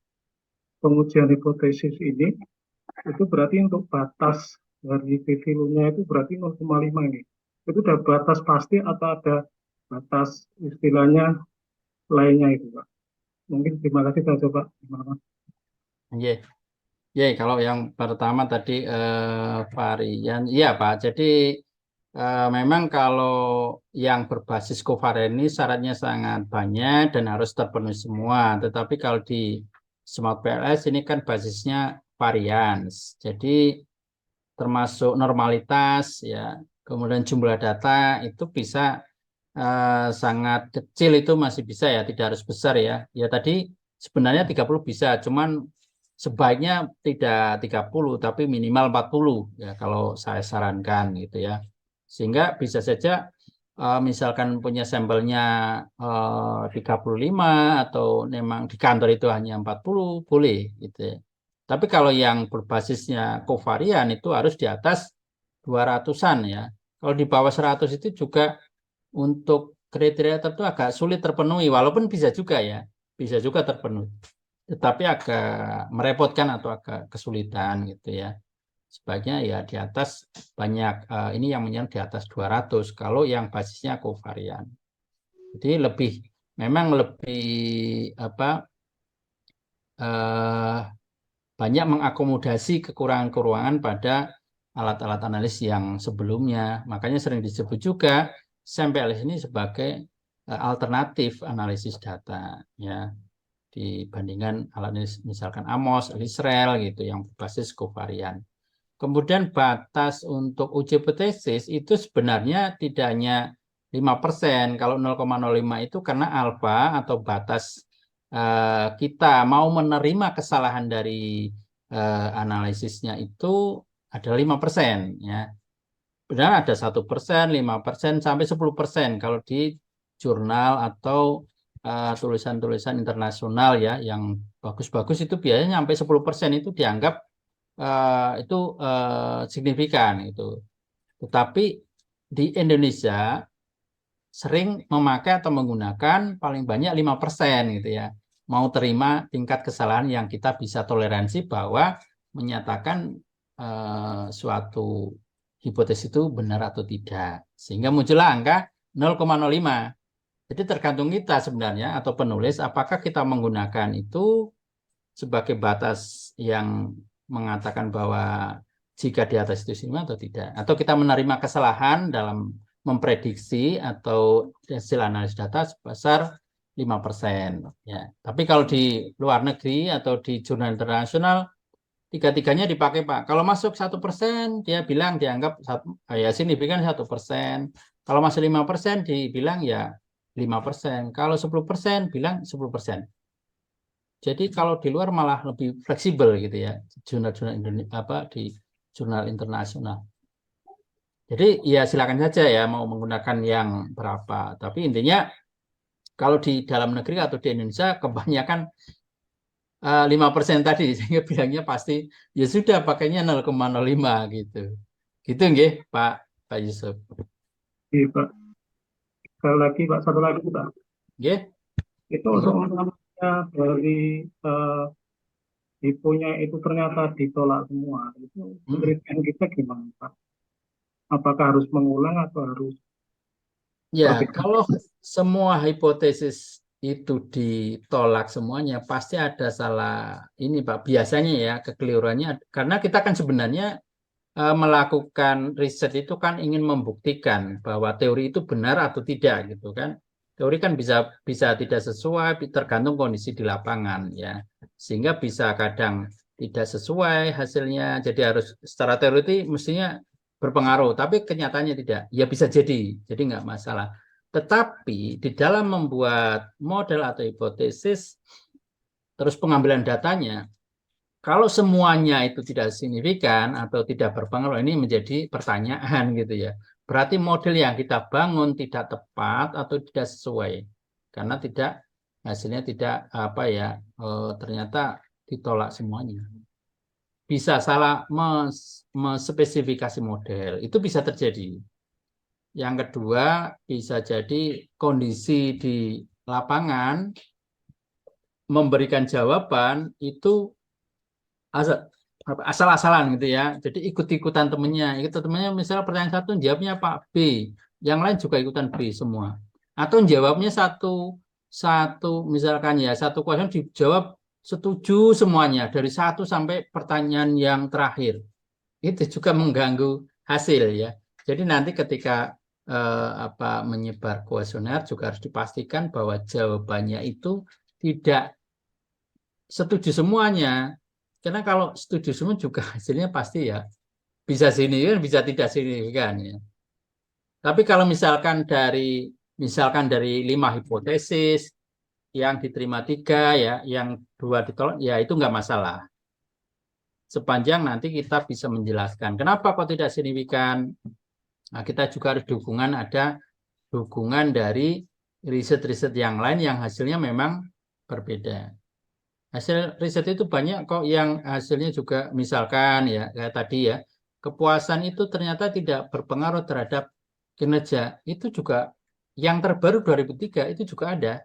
pengujian hipotesis ini, itu berarti untuk batas dari p-value-nya itu berarti 0,5 nih. Itu ada batas pasti atau ada batas istilahnya lainnya itu Pak? Mungkin terima kasih saja Pak. Iya, kalau yang pertama tadi varian, iya Pak. Jadi memang kalau yang berbasis covarian ini syaratnya sangat banyak dan harus terpenuhi semua. Tetapi kalau di Smart PLS ini kan basisnya varians. Jadi termasuk normalitas ya, kemudian jumlah data itu bisa sangat kecil, itu masih bisa ya, tidak harus besar ya. Ya tadi sebenarnya 30 bisa, cuman sebaiknya tidak 30 tapi minimal 40 ya kalau saya sarankan gitu ya. Sehingga bisa saja misalkan punya sampelnya 35 atau memang di kantor itu hanya 40 boleh gitu ya. Tapi kalau yang berbasisnya covarian itu harus di atas 200-an ya. Kalau di bawah 100 itu juga untuk kriteria tertentu agak sulit terpenuhi, walaupun bisa juga ya, bisa juga terpenuhi. Tetapi agak merepotkan atau agak kesulitan gitu ya. Sebaiknya ya di atas banyak, ini yang menyerang di atas 200 kalau yang basisnya covarian. Jadi memang lebih banyak mengakomodasi kekurangan-kekurangan pada alat-alat analisis yang sebelumnya. Makanya sering disebut juga SAM-PLS ini sebagai alternatif analisis data ya, dibandingkan alat analisis misalkan AMOS, Israel gitu yang berbasis covarian. Kemudian batas untuk uji hipotesis itu sebenarnya tidak hanya 5%. Kalau 0,05 itu karena alfa atau batas kita mau menerima kesalahan dari analisisnya itu ada 5% ya. Benar ada 1%, 5%, sampai 10% kalau di jurnal atau tulisan-tulisan internasional ya yang bagus-bagus itu biasanya sampai 10% itu dianggap itu signifikan itu. Tetapi di Indonesia sering memakai atau menggunakan paling banyak 5% gitu ya. Mau terima tingkat kesalahan yang kita bisa toleransi bahwa menyatakan suatu hipotesis itu benar atau tidak. Sehingga muncullah angka 0,05. Jadi tergantung kita sebenarnya atau penulis apakah kita menggunakan itu sebagai batas yang mengatakan bahwa jika di atas itu signifikan atau tidak. Atau kita menerima kesalahan dalam memprediksi atau hasil analisis data sebesar 5%. Ya. Tapi kalau di luar negeri atau di jurnal internasional, tiga-tiganya dipakai Pak. Kalau masuk 1%, dia bilang dianggap ya signifikan 1%. Kalau masuk 5%, dibilang ya 5%. Kalau 10%, bilang 10%. Jadi kalau di luar malah lebih fleksibel gitu ya, jurnal-jurnal Indonesia di jurnal internasional. Jadi ya silakan saja ya mau menggunakan yang berapa. Tapi intinya kalau di dalam negeri atau di Indonesia kebanyakan 5% tadi, sehingga bilangnya pasti ya sudah pakainya 0,05 gitu. Gitu nggih Pak Yusuf. Iya, Pak. Sekali lagi, Pak, satu lagi, Pak. Nggih. Itu soalnya dari hiponya itu ternyata ditolak semua. Itu penelitian kita gimana, Pak? Apakah harus mengulang atau harus Ya, kalau semua hipotesis itu ditolak semuanya, pasti ada salah ini Pak. Biasanya ya kekeliruannya, karena kita kan sebenarnya melakukan riset itu kan ingin membuktikan bahwa teori itu benar atau tidak gitu kan. Teori kan bisa tidak sesuai, tergantung kondisi di lapangan ya. Sehingga bisa kadang tidak sesuai hasilnya, jadi harus secara teori mestinya berpengaruh, tapi kenyataannya tidak. Ya bisa jadi nggak masalah. Tetapi di dalam membuat model atau hipotesis, terus pengambilan datanya, kalau semuanya itu tidak signifikan atau tidak berpengaruh, ini menjadi pertanyaan gitu ya. Berarti model yang kita bangun tidak tepat atau tidak sesuai, karena hasilnya tidak ternyata ditolak semuanya. Bisa salah mespesifikasi model, itu bisa terjadi. Yang kedua, bisa jadi kondisi di lapangan memberikan jawaban itu asal-asalan gitu ya. Jadi ikut-ikutan temennya. Misalnya pertanyaan satu jawabnya Pak B, yang lain juga ikutan B semua. Atau jawabnya satu misalkan ya satu question dijawab setuju semuanya dari 1 sampai pertanyaan yang terakhir. Itu juga mengganggu hasil ya. Jadi nanti ketika menyebar kuesioner juga harus dipastikan bahwa jawabannya itu tidak setuju semuanya. Karena kalau setuju semua juga hasilnya pasti ya bisa signifikan, bisa tidak signifikan ya. Tapi kalau misalkan dari 5 hipotesis yang diterima 3 ya, yang 2 ditolak ya itu nggak masalah. Sepanjang nanti kita bisa menjelaskan kenapa kok tidak signifikan. Nah, kita juga harus ada dukungan dari riset-riset yang lain yang hasilnya memang berbeda. Hasil riset itu banyak kok yang hasilnya juga misalkan ya kayak tadi ya, kepuasan itu ternyata tidak berpengaruh terhadap kinerja. Itu juga yang terbaru 2003 itu juga ada.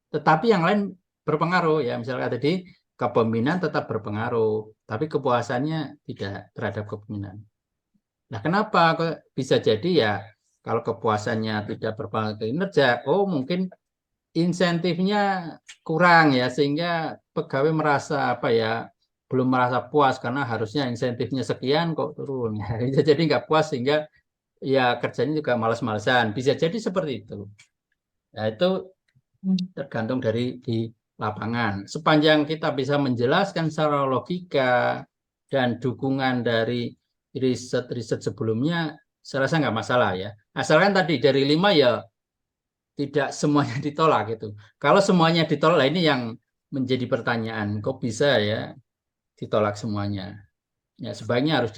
Tetapi yang lain berpengaruh ya, misalkan tadi kepemimpinan tetap berpengaruh, tapi kepuasannya tidak terhadap kepemimpinan. Nah, kenapa kok bisa jadi ya kalau kepuasannya tidak berpengaruh ke kinerja? Oh, mungkin insentifnya kurang ya sehingga pegawai merasa belum merasa puas karena harusnya insentifnya sekian kok turun ya. Jadi nggak puas sehingga ya kerjanya juga malas-malasan. Bisa jadi seperti itu. Nah, itu tergantung di lapangan. Sepanjang kita bisa menjelaskan secara logika dan dukungan dari riset-riset sebelumnya, saya rasa nggak masalah ya. Asalkan tadi dari 5 ya tidak semuanya ditolak gitu. Kalau semuanya ditolak, ini yang menjadi pertanyaan. Kok bisa ya ditolak semuanya. Ya, sebaiknya harus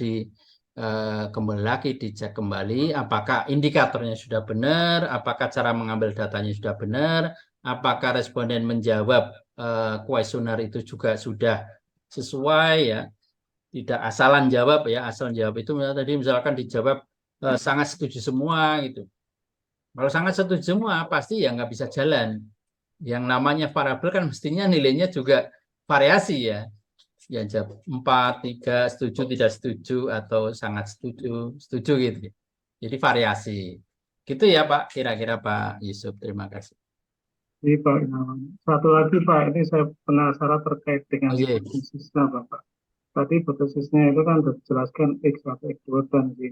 kembali lagi dicek kembali apakah indikatornya sudah benar, apakah cara mengambil datanya sudah benar, apakah responden menjawab kuesioner itu juga sudah sesuai ya. Tidak asalan jawab ya, asalan jawab itu tadi misalkan dijawab sangat setuju semua gitu. Kalau sangat setuju semua pasti ya nggak bisa jalan. Yang namanya variabel kan mestinya nilainya juga variasi ya. Ya jawab 4, 3, setuju, tidak setuju, atau sangat setuju, setuju gitu. Jadi variasi. Gitu ya Pak, kira-kira Pak Yusuf. Terima kasih. Jadi Pak Gunawan, satu lagi Pak, ini saya penasaran terkait dengan Oh iya. hipotesisnya Bapak. Tadi hipotesisnya itu kan sudah dijelaskan X1, X2, dan Y.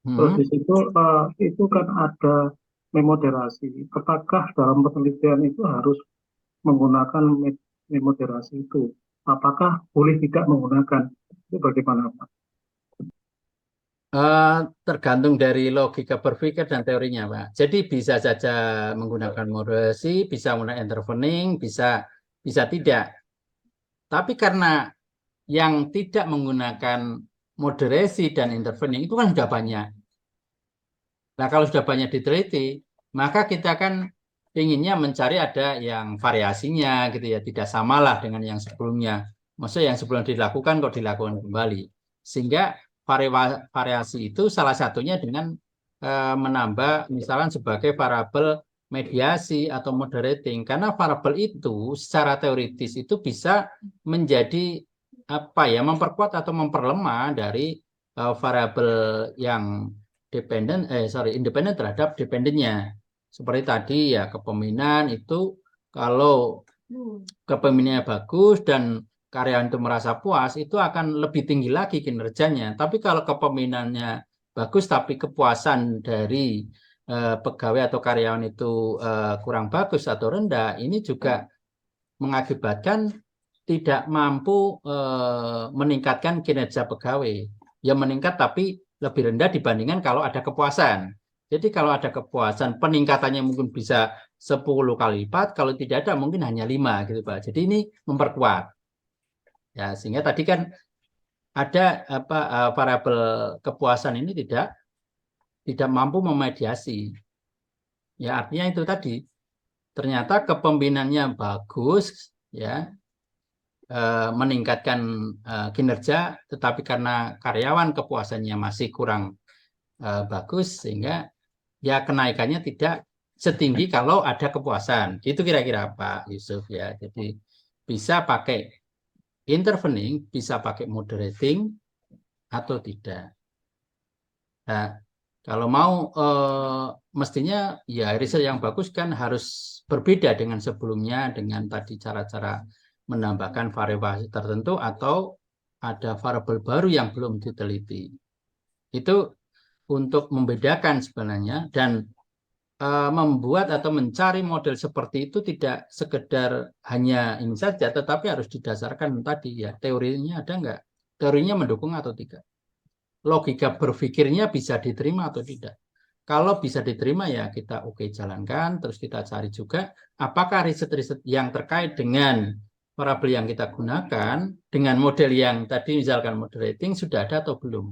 Terus di situ itu kan ada memoderasi. Apakah dalam penelitian itu harus menggunakan memoderasi itu? Apakah boleh tidak menggunakan? Itu bagaimana Pak? Tergantung dari logika berpikir dan teorinya, Pak. Jadi bisa saja menggunakan moderasi, bisa menggunakan intervening, bisa tidak. Tapi karena yang tidak menggunakan moderasi dan intervening itu kan sudah banyak. Nah, kalau sudah banyak diteliti, maka kita kan inginnya mencari ada yang variasinya gitu ya, tidak samalah dengan yang sebelumnya. Maksudnya yang sebelum dilakukan kok dilakukan kembali. Sehingga variasi itu salah satunya dengan menambah misalnya sebagai variabel mediasi atau moderating, karena variabel itu secara teoritis itu bisa menjadi apa ya, memperkuat atau memperlemah dari variabel yang independen terhadap dependennya. Seperti tadi ya, kepemimpinan itu kalau kepemimpinannya bagus dan karyawan itu merasa puas, itu akan lebih tinggi lagi kinerjanya. Tapi kalau kepemimpinannya bagus tapi kepuasan dari pegawai atau karyawan itu kurang bagus atau rendah, ini juga mengakibatkan tidak mampu meningkatkan kinerja pegawai. Ya meningkat tapi lebih rendah dibandingkan kalau ada kepuasan. Jadi kalau ada kepuasan, peningkatannya mungkin bisa 10 kali lipat, kalau tidak ada mungkin hanya 5 gitu Pak. Jadi ini memperkuat. Ya, sehingga tadi kan ada variabel kepuasan ini tidak mampu memediasi. Ya, artinya itu tadi. Ternyata kepemimpinannya bagus ya, meningkatkan kinerja, tetapi karena karyawan kepuasannya masih kurang bagus, sehingga ya kenaikannya tidak setinggi kalau ada kepuasan. Itu kira-kira Pak Yusuf ya. Jadi bisa pakai intervening, bisa pakai moderating atau tidak. Nah, kalau mau mestinya ya riset yang bagus kan harus berbeda dengan sebelumnya, dengan tadi cara-cara menambahkan variabel tertentu atau ada variabel baru yang belum diteliti. Itu untuk membedakan sebenarnya, dan membuat atau mencari model seperti itu tidak sekedar hanya ini saja, tetapi harus didasarkan tadi ya, teorinya ada nggak? Teorinya mendukung atau tidak? Logika berpikirnya bisa diterima atau tidak? Kalau bisa diterima ya kita jalankan, terus kita cari juga apakah riset-riset yang terkait dengan variabel yang kita gunakan dengan model yang tadi misalkan moderating sudah ada atau belum.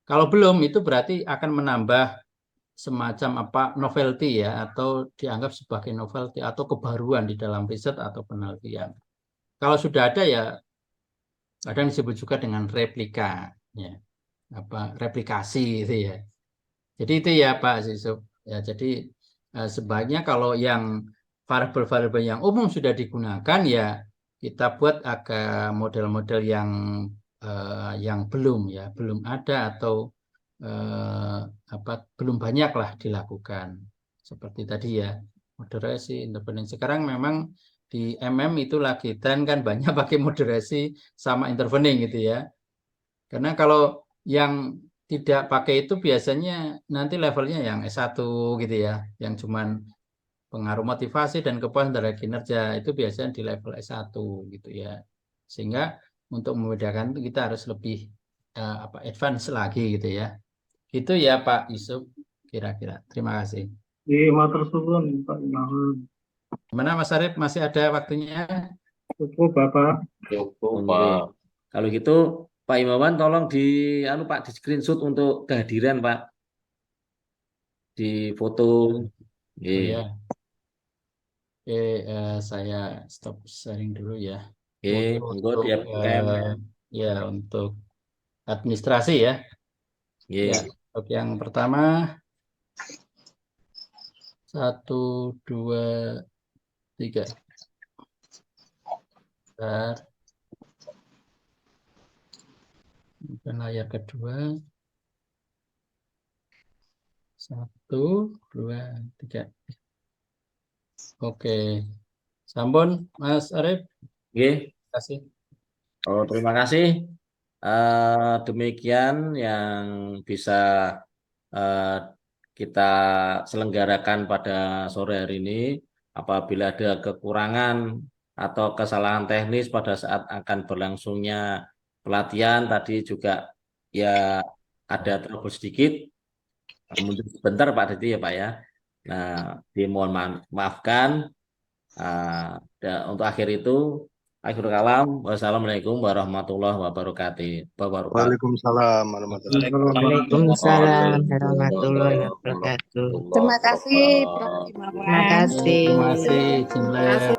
Kalau belum, itu berarti akan menambah semacam novelty ya, atau dianggap sebagai novelty atau kebaruan di dalam riset atau penelitian. Kalau sudah ada ya kadang disebut juga dengan replika ya, replikasi itu ya. Jadi itu ya Pak Yusuf ya. Jadi sebaiknya kalau yang variabel-variabel yang umum sudah digunakan ya kita buat agak model-model yang belum ada atau belum banyak lah dilakukan. Seperti tadi ya, moderasi, intervensi. Sekarang memang di itu lagi tren kan banyak pakai moderasi sama intervening gitu ya. Karena kalau yang tidak pakai itu biasanya nanti levelnya yang S1 gitu ya, yang cuman pengaruh motivasi dan kepuasan dari kinerja, itu biasanya di level S1 gitu ya. Sehingga untuk membedakan itu kita harus lebih advance lagi gitu ya. Itu ya Pak Yusuf kira-kira. Terima kasih. Di matur suwun Pak Gunawan. Gimana Mas Arif, masih ada waktunya? Cukup Bapak. Cukup Pak. Kalau gitu Pak Imawan tolong Pak di screenshot untuk kehadiran Pak, di foto. Oh Nggih. ya, oke, saya stop sharing dulu ya. Nggih, Mungkin monggo untuk di-cam. ya untuk administrasi ya. Nggih. Ya, untuk yang pertama 1, 2, 3. Bentar. Bukan layar kedua. 1, 2, 3. Oke. Sampun, Mas Arif. Nggih. Terima kasih. Oh, terima kasih. Demikian yang bisa eh, kita selenggarakan pada sore hari ini. Apabila ada kekurangan atau kesalahan teknis pada saat akan berlangsungnya pelatihan tadi juga ya ada trouble sedikit. Mundur sebentar Pak Diti ya Pak ya. Nah, dimohon maafkan. Untuk akhir itu, akhir kalam, wassalamualaikum warahmatullahi wabarakatuh. Waalaikumsalam warahmatullahi Waalaikumsalam warahmatullahi Warahmatullahi wabarakatuh. Terima kasih Prof. wabarakatuh. Terima Imawan. kasih. Terima kasih, Izin Terima kasih